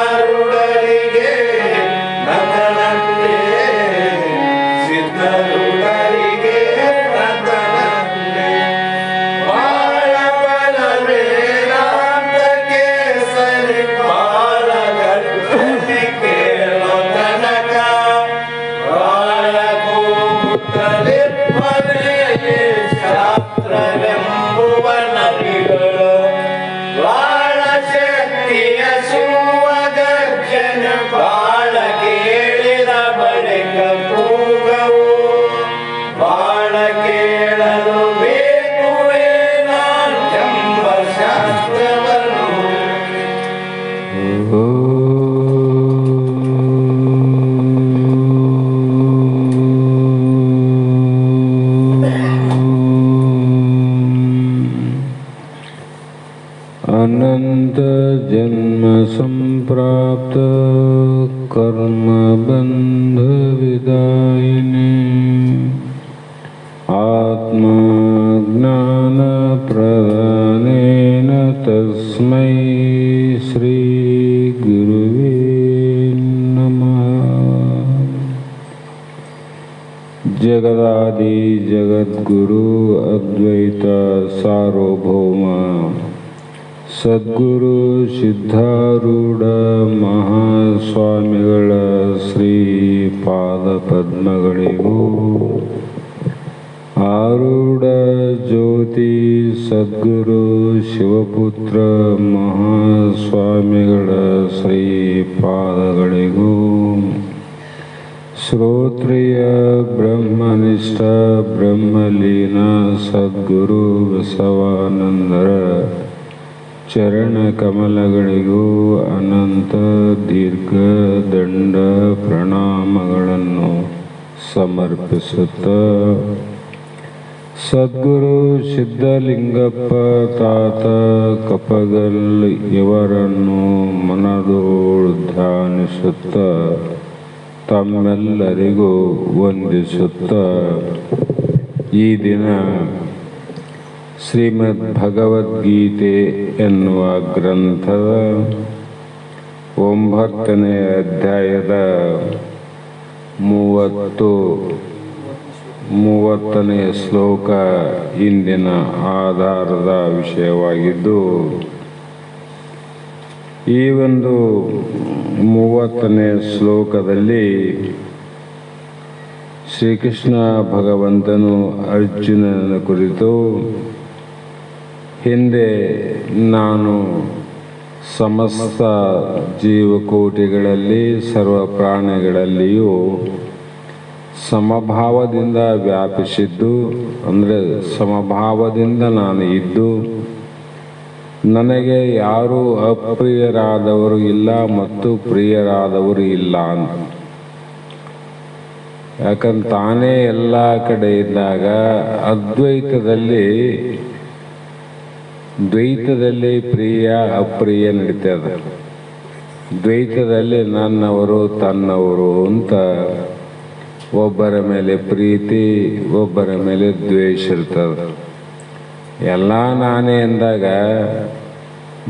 ಸಿದ್ಧಾರೂಢರಿಗೆ ನತನಂತೆ ಸಿದ್ಧಾರೂಢರಿಗೆ ನತನಂತೆ ಬಾಳ ಬಲವೇ ರಾಮಕ್ಕೆ ಸರಿ ಬಾಳಗಟ್ಟಲಿ ಕೇಳೋ ತನಕ ಬಾಳ ಕೂಗುತ್ತಲೇ ಪದೇ ಶಾಸ್ತ್ರವೆಂಬುವ ನದಿಗಳು ಬಾಳ ಶಕ್ತಿಯ ಸುವ ಗರ್ಜನ ಬಾಳ ಕೇಳಿದ ಬಳಿಕ ಕೂಗವು ಬಾಳ ಕೇಳಲು ಬೇಕುವೆ ನಾನೆಂಬ ಶಾಸ್ತ್ರವನ್ನು अनंत जन्म संप्राप्त कर्म बंध विदायिनी आत्मा ज्ञान प्रदानेन तस्मै श्री गुरुवे नमः। जगदादि जगद्गुरु अद्वैत सार्वभौम ಸದ್ಗುರು ಸಿದ್ಧಾರೂಢ ಮಹಾಸ್ವಾಮಿಗಳ ಶ್ರೀ ಪಾದ ಪದ್ಮಗಳಿಗೂ ಆರೂಢ ಜ್ಯೋತಿ ಸದ್ಗುರು ಶಿವಪುತ್ರ ಮಹಾಸ್ವಾಮಿಗಳ ಶ್ರೀ ಪಾದಗಳಿಗೂ ಶ್ರೋತ್ರಿಯ ಬ್ರಹ್ಮನಿಷ್ಠ ಬ್ರಹ್ಮಲೀನ ಸದ್ಗುರು ಬಸವಾನಂದರ ಚರಣ ಕಮಲಗಳಿಗೂ ಅನಂತ ದೀರ್ಘ ದಂಡ ಪ್ರಣಾಮಗಳನ್ನು ಸಮರ್ಪಿಸುತ್ತ ಸದ್ಗುರು ಸಿದ್ಧಲಿಂಗಪ್ಪ ತಾತ ಕಪಗಲ್ ಇವರನ್ನು ಮನದೋಳು ಧ್ಯಾನಿಸುತ್ತ ತಮ್ಮೆಲ್ಲರಿಗೂ ವಂದಿಸುತ್ತ ಈ ದಿನ ಶ್ರೀಮದ್ ಭಗವದ್ಗೀತೆ ಎನ್ನುವ ಗ್ರಂಥದ 9ನೇ ಅಧ್ಯಾಯದ 30ನೇ ಶ್ಲೋಕ ಇಂದಿನ ಆಧಾರದ ವಿಷಯವಾಗಿದ್ದು, ಈ ಒಂದು 30ನೇ ಶ್ಲೋಕದಲ್ಲಿ ಶ್ರೀಕೃಷ್ಣ ಭಗವಂತನು ಅರ್ಜುನನ ಕುರಿತು ಹಿಂದೆ ನಾನು ಸಮಸ್ತ ಜೀವಕೋಟಿಗಳಲ್ಲಿ ಸರ್ವ ಪ್ರಾಣಿಗಳಲ್ಲಿಯೂ ಸಮಭಾವದಿಂದ ವ್ಯಾಪಿಸಿದ್ದು, ಅಂದರೆ ಸಮಭಾವದಿಂದ ನಾನು ಇದ್ದು ನನಗೆ ಯಾರೂ ಅಪ್ರಿಯರಾದವರು ಇಲ್ಲ ಮತ್ತು ಪ್ರಿಯರಾದವರು ಇಲ್ಲ ಅಂತ. ಯಾಕಂದ್ರೆ ತಾನೇ ಎಲ್ಲ ಕಡೆ ಇದ್ದಾಗ ದ್ವೈತದಲ್ಲಿ ಪ್ರಿಯ ಅಪ್ರಿಯ ನಡೀತದೆ. ದ್ವೈತದಲ್ಲಿ ನನ್ನವರು ತನ್ನವರು ಅಂತ ಒಬ್ಬರ ಮೇಲೆ ಪ್ರೀತಿ ಒಬ್ಬರ ಮೇಲೆ ದ್ವೇಷ ಇರ್ತದೆ. ಎಲ್ಲ ನಾನೇ ಎಂದಾಗ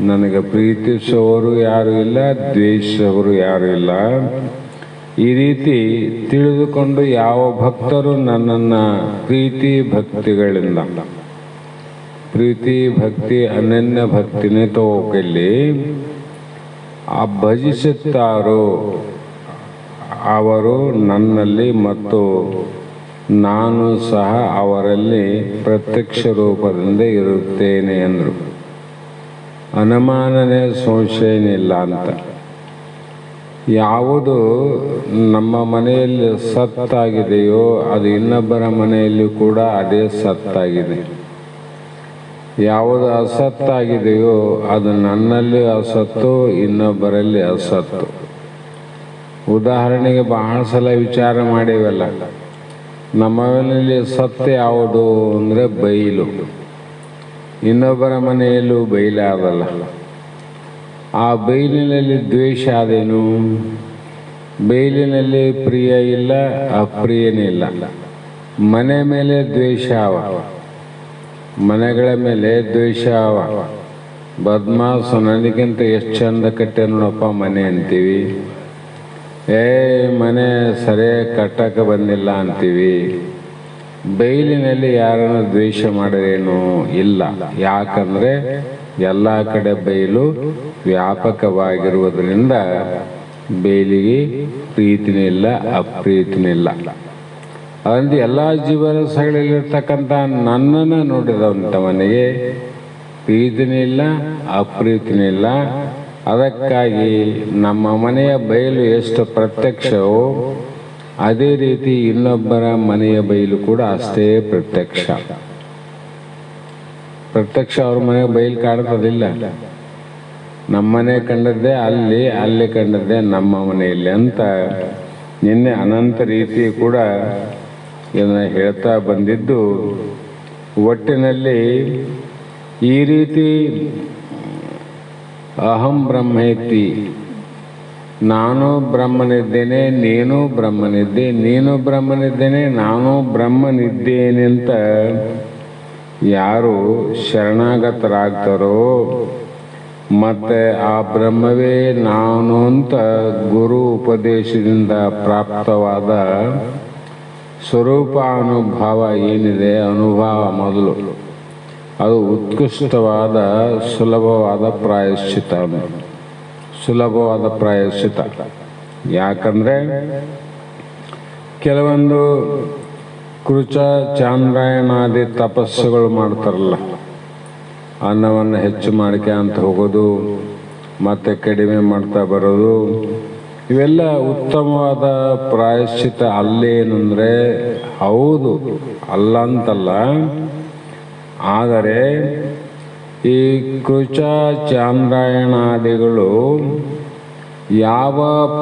ನನಗೆ ಪ್ರೀತಿಸುವವರು ಯಾರು ಇಲ್ಲ, ದ್ವೇಷಿಸುವವರು ಯಾರು ಇಲ್ಲ. ಈ ರೀತಿ ತಿಳಿದುಕೊಂಡು ಯಾವ ಭಕ್ತರು ನನ್ನನ್ನು ಪ್ರೀತಿ ಭಕ್ತಿ ಅನನ್ಯ ಭಕ್ತಿನೇ ತಗೋಕಲ್ಲಿ ಭಜಿಸುತ್ತಾರೋ ಅವರು ನನ್ನಲ್ಲಿ ಮತ್ತು ನಾನು ಸಹ ಅವರಲ್ಲಿ ಪ್ರತ್ಯಕ್ಷ ರೂಪದಿಂದ ಇರುತ್ತೇನೆ ಎಂದರು. ಅನುಮಾನನೇ ಸಂಶಯನಿಲ್ಲ ಅಂತ. ಯಾವುದು ನಮ್ಮ ಮನೆಯಲ್ಲಿ ಸತ್ತಾಗಿದೆಯೋ ಅದು ಇನ್ನೊಬ್ಬರ ಮನೆಯಲ್ಲಿ ಕೂಡ ಅದೇ ಸತ್ತಾಗಿದೆ. ಯಾವುದು ಅಸತ್ತಾಗಿದೆಯೋ ಅದು ನನ್ನಲ್ಲಿ ಅಸತ್ತು, ಇನ್ನೊಬ್ಬರಲ್ಲಿ ಅಸತ್ತು. ಉದಾಹರಣೆಗೆ ಬಹಳ ಸಲ ವಿಚಾರ ಮಾಡೇವಲ್ಲ, ನಮ್ಮ ಮನೆಯಲ್ಲಿ ಸತ್ಯ ಯಾವುದು ಅಂದರೆ ಬೈಲು, ಇನ್ನೊಬ್ಬರ ಮನೆಯಲ್ಲೂ ಬೈಲಾದಲ್ಲ. ಆ ಬೈಲಿನಲ್ಲಿ ದ್ವೇಷ ಆದೇನು? ಬೈಲಿನಲ್ಲಿ ಪ್ರಿಯ ಇಲ್ಲ, ಅಪ್ರಿಯನಿಲ್ಲ. ಮನೆ ಮೇಲೆ ದ್ವೇಷ ಅವ, ಮನೆಗಳ ಮೇಲೆ ದ್ವೇಷ ಅವ. ಬದ್ಮಾಸ್ ನನಗಿಂತ ಎಷ್ಟು ಚಂದ ಕಟ್ಟೆ ನೋಡಪ್ಪ ಮನೆ ಅಂತೀವಿ. ಮನೆ ಸರಿಯಾಗಿ ಕಟ್ಟಕ್ಕೆ ಬಂದಿಲ್ಲ ಅಂತೀವಿ. ಬೈಲಿನಲ್ಲಿ ಯಾರನ್ನು ದ್ವೇಷ ಮಾಡಿರೇನು? ಇಲ್ಲ. ಯಾಕಂದರೆ ಎಲ್ಲ ಕಡೆ ಬೈಲು ವ್ಯಾಪಕವಾಗಿರುವುದರಿಂದ ಬೇಲಿಗೆ ಪ್ರೀತಿನಿಲ್ಲ, ಅಪ್ರೀತಿನಿಲ್ಲ. ಅದರಿಂದ ಎಲ್ಲ ಜೀವರಸಗಳಲ್ಲಿರ್ತಕ್ಕಂಥ ನನ್ನನ್ನು ನೋಡಿದಂಥವನಿಗೆ ಪ್ರೀತಿನಿಲ್ಲ, ಅಪ್ರೀತಿನಿಲ್ಲ. ಅದಕ್ಕಾಗಿ ನಮ್ಮ ಮನೆಯ ಬಯಲು ಎಷ್ಟು ಪ್ರತ್ಯಕ್ಷವೋ ಅದೇ ರೀತಿ ಇನ್ನೊಬ್ಬರ ಮನೆಯ ಬಯಲು ಕೂಡ ಅಷ್ಟೇ ಪ್ರತ್ಯಕ್ಷ. ಅವ್ರ ಮನೆಯ ಬಯಲು ಕಾಣ್ತದಿಲ್ಲ. ನಮ್ಮನೆ ಕಂಡದ್ದೇ ಅಲ್ಲಿ, ಅಲ್ಲಿ ಕಂಡದ್ದೇ ನಮ್ಮ ಮನೆಯಲ್ಲಿ ಅಂತ ನಿನ್ನೆ ಅನಂತ ರೀತಿ ಕೂಡ ಇದನ್ನು ಹೇಳ್ತಾ ಬಂದಿದ್ದು. ಒಟ್ಟಿನಲ್ಲಿ ಈ ರೀತಿ ಅಹಂ ಬ್ರಹ್ಮೇತಿ, ನಾನು ಬ್ರಹ್ಮನಿದ್ದೇನೆ, ನೀನು ಬ್ರಹ್ಮನಿದ್ದೆ, ನೀನು ಬ್ರಹ್ಮನಿದ್ದೇನೆ, ನಾನು ಬ್ರಹ್ಮನಿದ್ದೇನೆ ಅಂತ ಯಾರು ಶರಣಾಗತರಾಗ್ತಾರೋ ಮತ್ತು ಆ ಬ್ರಹ್ಮವೇ ನಾನು ಅಂತ ಗುರು ಉಪದೇಶದಿಂದ ಪ್ರಾಪ್ತವಾದ ಸ್ವರೂಪಾನುಭವ ಏನಿದೆ, ಅನುಭವ ಮೊದಲು ಅದು ಉತ್ಕೃಷ್ಟವಾದ ಸುಲಭವಾದ ಪ್ರಾಯಶ್ಚಿತ. ಯಾಕಂದರೆ ಕೆಲವೊಂದು ಕೃಚ ಚಾಂದ್ರಾಯಣಾದಿ ತಪಸ್ಸುಗಳು ಮಾಡ್ತಾರಲ್ಲ, ಅನ್ನವನ್ನು ಹೆಚ್ಚು ಮಾಡ್ಕೊಂತ ಹೋಗೋದು ಮತ್ತು ಕಡಿಮೆ ಮಾಡ್ತಾ ಬರೋದು, ಇವೆಲ್ಲ ಉತ್ತಮವಾದ ಪ್ರಾಯಶ್ಚಿತ ಅಲ್ಲೇನೆಂದರೆ ಹೌದು, ಅಲ್ಲ ಅಂತಲ್ಲ. ಆದರೆ ಈ ಕೃಚ ಚಾಂದ್ರಾಯಣಾದಿಗಳು ಯಾವ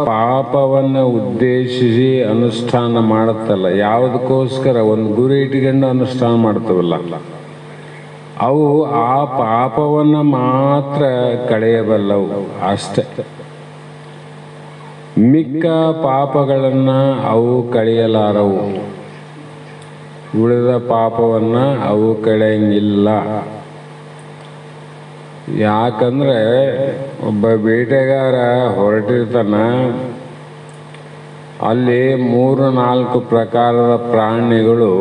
ಪಾಪವನ್ನು ಉದ್ದೇಶಿಸಿ ಅನುಷ್ಠಾನ ಮಾಡುತ್ತಲ್ಲ, ಯಾವುದಕ್ಕೋಸ್ಕರ ಒಂದು ಗುರಿ ಇಟ್ಕೊಂಡು ಅನುಷ್ಠಾನ ಮಾಡ್ತವಲ್ಲ, ಅವು ಆ ಪಾಪವನ್ನು ಮಾತ್ರ ಕಳೆಯಬಲ್ಲವು ಅಷ್ಟೆ. ಮಿಕ್ಕ ಪಾಪಗಳನ್ನು ಅವು ಕಳೆಯಲಾರವು. ಉಳಿದ ಪಾಪವನ್ನು ಅವು ಕಳೆಯಂಗಿಲ್ಲ. ಯಾಕಂದರೆ ಒಬ್ಬ ಬೇಟೆಗಾರ ಹೊರಟಿರ್ತಾನ, ಅಲ್ಲಿ 3-4 ಪ್ರಕಾರದ ಪ್ರಾಣಿಗಳು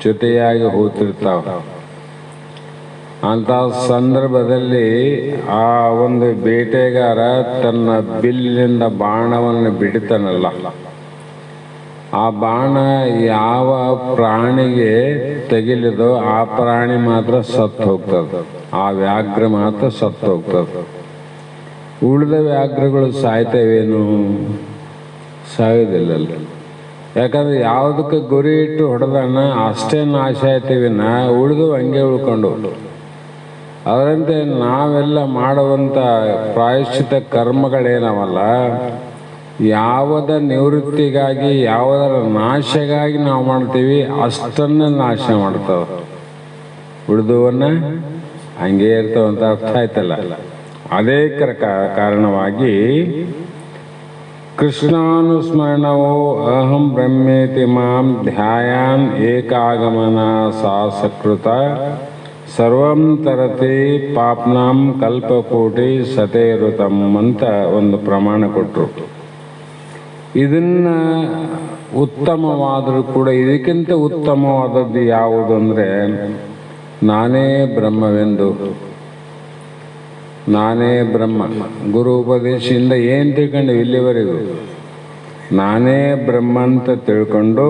ಜೊತೆಯಾಗಿ ಹೋಗ್ತಿರ್ತಾವೆ. ಅಂಥ ಸಂದರ್ಭದಲ್ಲಿ ಆ ಒಂದು ಬೇಟೆಗಾರ ತನ್ನ ಬಿಲ್ಲಿನಿಂದ ಬಾಣವನ್ನು ಬಿಡ್ತಾನಲ್ಲ, ಆ ಬಾಣ ಯಾವ ಪ್ರಾಣಿಗೆ ತಗಿಲಿದೋ ಆ ಪ್ರಾಣಿ ಮಾತ್ರ ಸತ್ತು ಹೋಗ್ತದೆ, ಆ ವ್ಯಾಘ್ರ ಮಾತ್ರ ಸತ್ತು ಹೋಗ್ತದೆ. ಉಳಿದ ವ್ಯಾಘ್ರಗಳು ಸಾಯ್ತವೇನು? ಸಾಯೋದಿಲ್ಲ. ಯಾಕಂದ್ರೆ ಯಾವುದಕ್ಕೆ ಗುರಿ ಇಟ್ಟು ಹೊಡೆದನ್ನ ಅಷ್ಟೇ ನಾಶ ಆಯ್ತೀವಿ, ಉಳಿದು ಹಂಗೆ ಉಳ್ಕೊಂಡು. ಅದರಂತೆ ನಾವೆಲ್ಲ ಮಾಡುವಂಥ ಪ್ರಾಯಶ್ಚಿತ ಕರ್ಮಗಳೇನವಲ್ಲ, ಯಾವುದ ನಿವೃತ್ತಿಗಾಗಿ, ಯಾವುದರ ನಾಶಗಾಗಿ ನಾವು ಮಾಡ್ತೀವಿ ಅಷ್ಟನ್ನು ನಾಶ ಮಾಡ್ತಾವ, ಉಳಿದುವನ್ನ ಹಂಗೆ ಇರ್ತಾವಂತ ಅರ್ಥ ಆಯ್ತಲ್ಲ. ಅದೇ ಕಾರಣವಾಗಿ ಕೃಷ್ಣಾನುಸ್ಮರಣವು ಅಹಂ ಬ್ರಹ್ಮೇತಿ ಮಾಂ ಧ್ಯಾಯಾನ್ ಏಕಾಗಮನ ಸಾಸಕೃತ ಸರ್ವಂ ತರತಿ ಪಾಪ್ನಾಂ ಕಲ್ಪಕೋಟಿ ಸತೇರುತಂ ಅಂತ ಒಂದು ಪ್ರಮಾಣ ಕೊಟ್ಟರು. ಇದನ್ನ ಉತ್ತಮವಾದರೂ ಕೂಡ ಇದಕ್ಕಿಂತ ಉತ್ತಮವಾದದ್ದು ಯಾವುದು ಅಂದರೆ ನಾನೇ ಬ್ರಹ್ಮವೆಂದು, ನಾನೇ ಬ್ರಹ್ಮ. ಗುರು ಉಪದೇಶದಿಂದ ಏನು ತಿಳ್ಕೊಂಡು ಇಲ್ಲಿವರೆಗೂ ನಾನೇ ಬ್ರಹ್ಮ ಅಂತ ತಿಳ್ಕೊಂಡು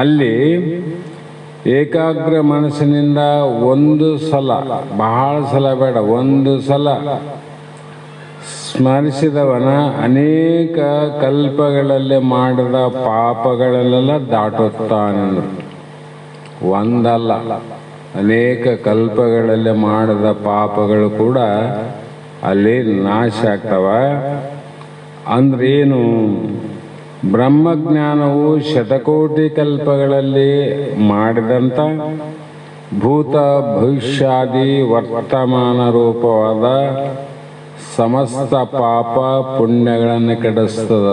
ಅಲ್ಲಿ ಏಕಾಗ್ರ ಮನಸ್ಸಿನಿಂದ ಒಂದು ಸಲ, ಬಹಳ ಸಲ ಬೇಡ, ಒಂದು ಸಲ ಸ್ಮರಿಸಿದವನ ಅನೇಕ ಕಲ್ಪಗಳಲ್ಲಿ ಮಾಡಿದ ಪಾಪಗಳನ್ನೆಲ್ಲ ದಾಟುತ್ತಾನೆಂದು. ಒಂದಲ್ಲ, ಅನೇಕ ಕಲ್ಪಗಳಲ್ಲಿ ಮಾಡಿದ ಪಾಪಗಳು ಕೂಡ ಅಲ್ಲಿ ನಾಶ ಆಗ್ತವ. ಅಂದ್ರೇನು? ಬ್ರಹ್ಮಜ್ಞಾನವು ಶತಕೋಟಿ ಕಲ್ಪಗಳಲ್ಲಿ ಮಾಡಿದಂಥ ಭೂತ ಭವಿಷ್ಯಾದಿ ವರ್ತಮಾನ ರೂಪವಾದ ಸಮಸ್ತ ಪಾಪ ಪುಣ್ಯಗಳನ್ನು ಕೆಡಿಸ್ತದ.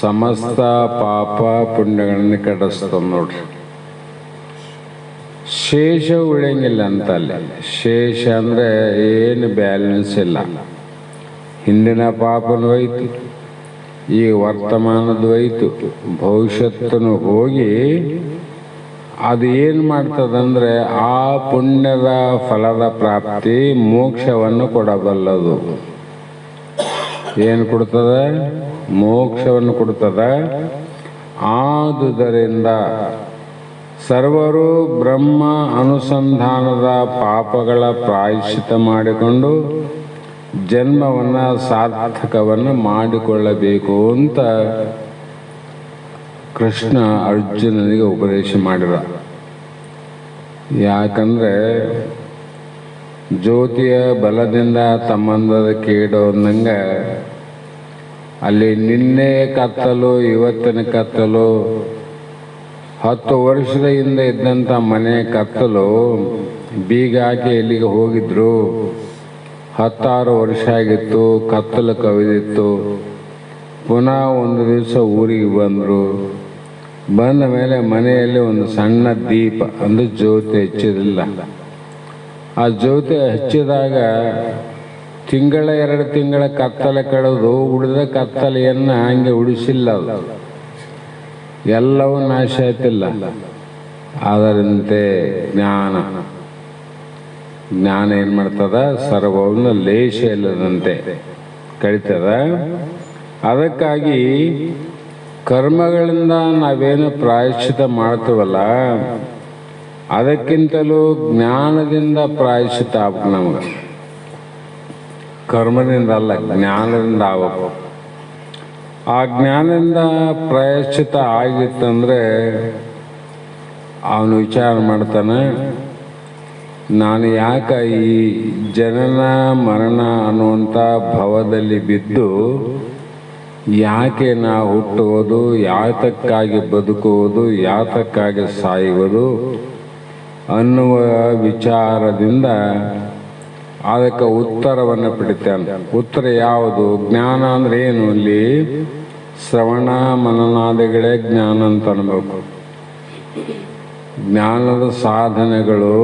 ಸಮಸ್ತ ಪಾಪ ಪುಣ್ಯಗಳನ್ನು ಕೆಡಿಸ್ತದ ನೋಡ್ರಿ. ಶೇಷ ಉಳಿಯಂಗಿಲ್ಲ ಅಂತಲ್ಲಿ. ಶೇಷ ಅಂದರೆ ಏನು ಬ್ಯಾಲೆನ್ಸ್ ಇಲ್ಲ. ಹಿಂದಿನ ಪಾಪನೂ ಹೋಯ್ತು, ಈಗ ವರ್ತಮಾನದ ಹೋಯ್ತು, ಭವಿಷ್ಯತ್ತನು ಹೋಗಿ ಅದು ಏನು ಮಾಡ್ತದಂದರೆ ಆ ಪುಣ್ಯದ ಫಲದ ಪ್ರಾಪ್ತಿ ಮೋಕ್ಷವನ್ನು ಕೊಡಬಲ್ಲದು. ಏನು ಕೊಡ್ತದೆ? ಮೋಕ್ಷವನ್ನು ಕೊಡ್ತದೆ. ಆದುದರಿಂದ ಸರ್ವರು ಬ್ರಹ್ಮ ಅನುಸಂಧಾನದ ಪಾಪಗಳ ಪ್ರಾಯಶ್ಚಿತ ಮಾಡಿಕೊಂಡು ಜನ್ಮವನ್ನು ಸಾರ್ಥಕವನ್ನು ಮಾಡಿಕೊಳ್ಳಬೇಕು ಅಂತ ಕೃಷ್ಣ ಅರ್ಜುನನಿಗೆ ಉಪದೇಶ ಮಾಡಿದ. ಯಾಕಂದರೆ ಜ್ಯೋತಿಯ ಬಲದಿಂದ ತಮ್ಮಂದದ ಕೇಡು ಅಂದಂಗೆ ಅಲ್ಲಿ ನಿನ್ನೆ ಕತ್ತಲು ಇವತ್ತಿನ ಕತ್ತಲು, 10 ವರ್ಷದ ಹಿಂದೆ ಇದ್ದಂಥ ಮನೆ ಕತ್ತಲು ಬೀಗ ಹಾಕಿ ಎಲ್ಲಿಗೆ ಹೋಗಿದ್ರು, 16 ವರ್ಷ ಆಗಿತ್ತು, ಕತ್ತಲು ಕವಿದಿತ್ತು. ಪುನಃ ಒಂದು ದಿವಸ ಊರಿಗೆ ಬಂದರು. ಬಂದ ಮೇಲೆ ಮನೆಯಲ್ಲಿ ಒಂದು ಸಣ್ಣ ದೀಪ ಅಂದರೆ ಜ್ಯೋತಿ ಹಚ್ಚಿದಿಲ್ಲ. ಆ ಜ್ಯೋತಿ ಹಚ್ಚಿದಾಗ 2 ತಿಂಗಳ ಕತ್ತಲೆ ಕಳೆದು ಉಳಿದ ಕತ್ತಲೆಯನ್ನು ಹಂಗೆ ಉಳಿಸಿಲ್ಲ. ಅದು ಎಲ್ಲವೂ ನಾಶ ಆಯ್ತಿಲ್ಲ. ಅದರಂತೆ ಜ್ಞಾನ ಏನು ಮಾಡ್ತದ? ಸರ್ವವನ್ನು ಲೇಷ ಇಲ್ಲದಂತೆ ಕಳಿತದ. ಅದಕ್ಕಾಗಿ ಕರ್ಮಗಳಿಂದ ನಾವೇನು ಪ್ರಾಯಶ್ಚಿತ ಮಾಡ್ತೀವಲ್ಲ, ಅದಕ್ಕಿಂತಲೂ ಜ್ಞಾನದಿಂದ ಪ್ರಾಯಶ್ಚಿತ ಆಗ್ಬೇಕು. ನಮಗೆ ಕರ್ಮದಿಂದ ಅಲ್ಲ, ಜ್ಞಾನದಿಂದ ಆಗಬೇಕು. ಆ ಜ್ಞಾನದಿಂದ ಪ್ರಾಯಶ್ಚಿತ ಆಗಿತ್ತಂದರೆ ಅವನು ವಿಚಾರ ಮಾಡ್ತಾನೆ, ನಾನು ಯಾಕೆ ಈ ಜನನ ಮರಣ ಅನ್ನುವಂಥ ಭವದಲ್ಲಿ ಬಿದ್ದು ಯಾಕೆ ನಾ ಹುಟ್ಟುವುದು, ಯಾತಕ್ಕಾಗಿ ಬದುಕುವುದು, ಯಾತಕ್ಕಾಗಿ ಸಾಯುವುದು ಅನ್ನುವ ವಿಚಾರದಿಂದ ಅದಕ್ಕೆ ಉತ್ತರವನ್ನು ಪಡಿತಾನೆ. ಉತ್ತರ ಯಾವುದು? ಜ್ಞಾನ ಅಂದರೆ ಏನು? ಇಲ್ಲಿ ಶ್ರವಣ ಮನನಾದಿಗಳೇ ಜ್ಞಾನ ಅಂತ ಅನ್ಬೇಕು. ಜ್ಞಾನದ ಸಾಧನೆಗಳು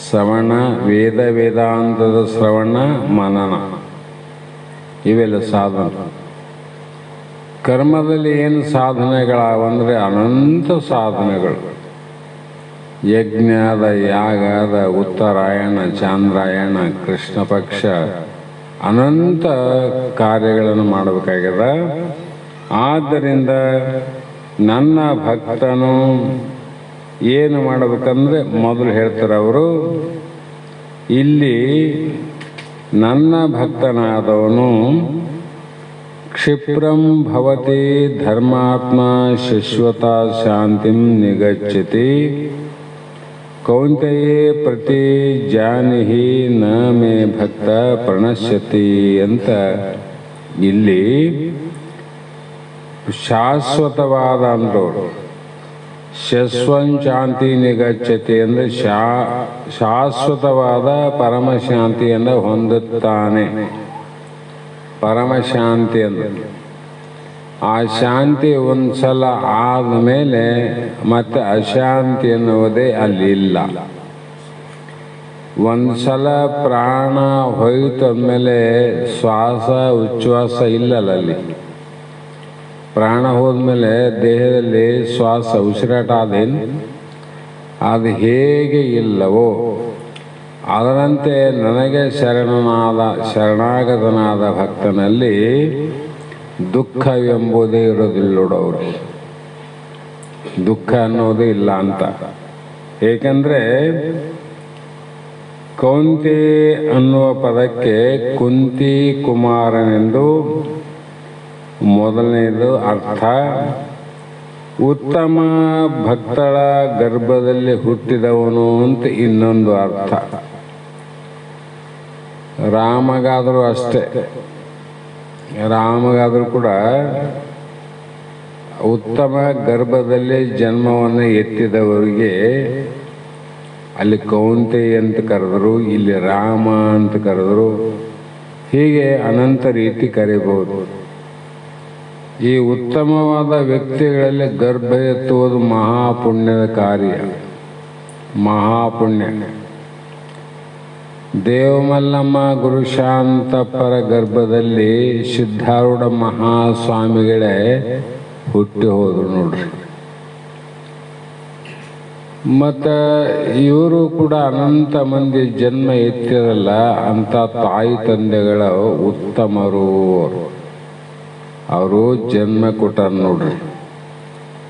ಶ್ರವಣ, ವೇದಾಂತದ ಶ್ರವಣ, ಮನನ, ಇವೆಲ್ಲ ಸಾಧನೆ. ಕರ್ಮದಲ್ಲಿ ಏನು ಸಾಧನೆಗಳಾವಂದರೆ ಅನಂತ ಸಾಧನೆಗಳು. ಯಜ್ಞದ, ಯಾಗದ, ಉತ್ತರಾಯಣ, ಚಾಂದ್ರಾಯಣ, ಕೃಷ್ಣ ಪಕ್ಷ, ಅನಂತ ಕಾರ್ಯಗಳನ್ನು ಮಾಡಬೇಕಾಗ್ಯದ. ಆದ್ದರಿಂದ ನನ್ನ ಭಕ್ತನು ಏನು ಮಾಡಬೇಕಂದ್ರೆ ಮೊದಲು ಹೇಳ್ತಾರೆ ಅವರು, ಇಲ್ಲಿ ನನ್ನ ಭಕ್ತನಾದವನು ಕ್ಷಿಪ್ರಂ ಭವತಿ ಧರ್ಮಾತ್ಮ ಶಾಶ್ವತ ಶಾಂತಿಂ ನಿಗಚ್ಚತಿ ಕೌಂತೆಯೇ ಪ್ರತಿ ಜಾನಿಹಿ ನ ಮೇ ಭಕ್ತ ಪ್ರಣಶ್ಯತಿ ಅಂತ. ಇಲ್ಲಿ ಶಾಶ್ವತವಾದ ಅಂದ್ರವರು ಶಶ್ವಂಶಾಂತಿ ನಿಗಚ್ಚತಿ ಅಂದರೆ ಶಾಶ್ವತವಾದ ಪರಮಶಾಂತಿಯನ್ನು ಹೊಂದುತ್ತಾನೆ. ಪರಮಶಾಂತಿ ಅಂದರೆ ಆ ಶಾಂತಿ ಒಂದು ಸಲ ಆದಮೇಲೆ ಮತ್ತೆ ಅಶಾಂತಿ ಎನ್ನುವುದೇ ಅಲ್ಲಿ ಇಲ್ಲ. ಒಂದು ಸಲ ಪ್ರಾಣ ಹೋಯ್ತು ಅಂದಮೇಲೆ ಶ್ವಾಸ ಉಚ್ಛ್ವಾಸ ಇಲ್ಲಲ್ಲ. ಅಲ್ಲಿ ಪ್ರಾಣ ಹೋದ್ಮೇಲೆ ದೇಹದಲ್ಲಿ ಶ್ವಾಸ ಉಸಿರಾಟ ಅದೇನು ಅದು ಹೇಗೆ ಇಲ್ಲವೋ ಅದರಂತೆ ನನಗೆ ಶರಣಾಗತನಾದ ಭಕ್ತನಲ್ಲಿ ದುಃಖವೆಂಬುದೇ ಇರೋದಿಲ್ಲ ನೋಡೋರು. ದುಃಖ ಅನ್ನೋದೇ ಇಲ್ಲ ಅಂತ. ಏಕೆಂದರೆ ಕೌಂತಿ ಅನ್ನುವ ಪದಕ್ಕೆ ಕುಂತಿ ಕುಮಾರನೆಂದು ಮೊದಲನೇದು ಅರ್ಥ. ಉತ್ತಮ ಭಕ್ತಳ ಗರ್ಭದಲ್ಲಿ ಹುಟ್ಟಿದವನು ಅಂತ ಇನ್ನೊಂದು ಅರ್ಥ. ರಾಮಗಾದರೂ ಅಷ್ಟೇ. ರಾಮಗಾದರೂ ಕೂಡ ಉತ್ತಮ ಗರ್ಭದಲ್ಲಿ ಜನ್ಮವನ್ನು ಎತ್ತಿದವರಿಗೆ ಅಲ್ಲಿ ಕೌಂತೆ ಅಂತ ಕರೆದರು, ಇಲ್ಲಿ ರಾಮ ಅಂತ ಕರೆದರು. ಹೀಗೆ ಅನಂತ ರೀತಿ ಕರೀಬಹುದು. ಈ ಉತ್ತಮವಾದ ವ್ಯಕ್ತಿಗಳಲ್ಲಿ ಗರ್ಭ ಎತ್ತುವುದು ಮಹಾಪುಣ್ಯದ ಕಾರ್ಯ. ಮಹಾಪುಣ್ಯ. ದೇವಮಲ್ಲಮ್ಮ ಗುರುಶಾಂತಪ್ಪರ ಗರ್ಭದಲ್ಲಿ ಸಿದ್ಧಾರೂಢ ಮಹಾಸ್ವಾಮಿಗಳೇ ಹುಟ್ಟಿ ಹೋದರು ನೋಡ್ರಿ. ಮತ್ತು ಇವರು ಕೂಡ ಅನಂತ ಮಂದಿ ಜನ್ಮ ಎತ್ತಿರಲ್ಲ ಅಂಥ ತಾಯಿ ತಂದೆಗಳ ಉತ್ತಮರು. ಅವರು ಜನ್ಮ ಕೊಟ್ಟಾರ ನೋಡ್ರಿ.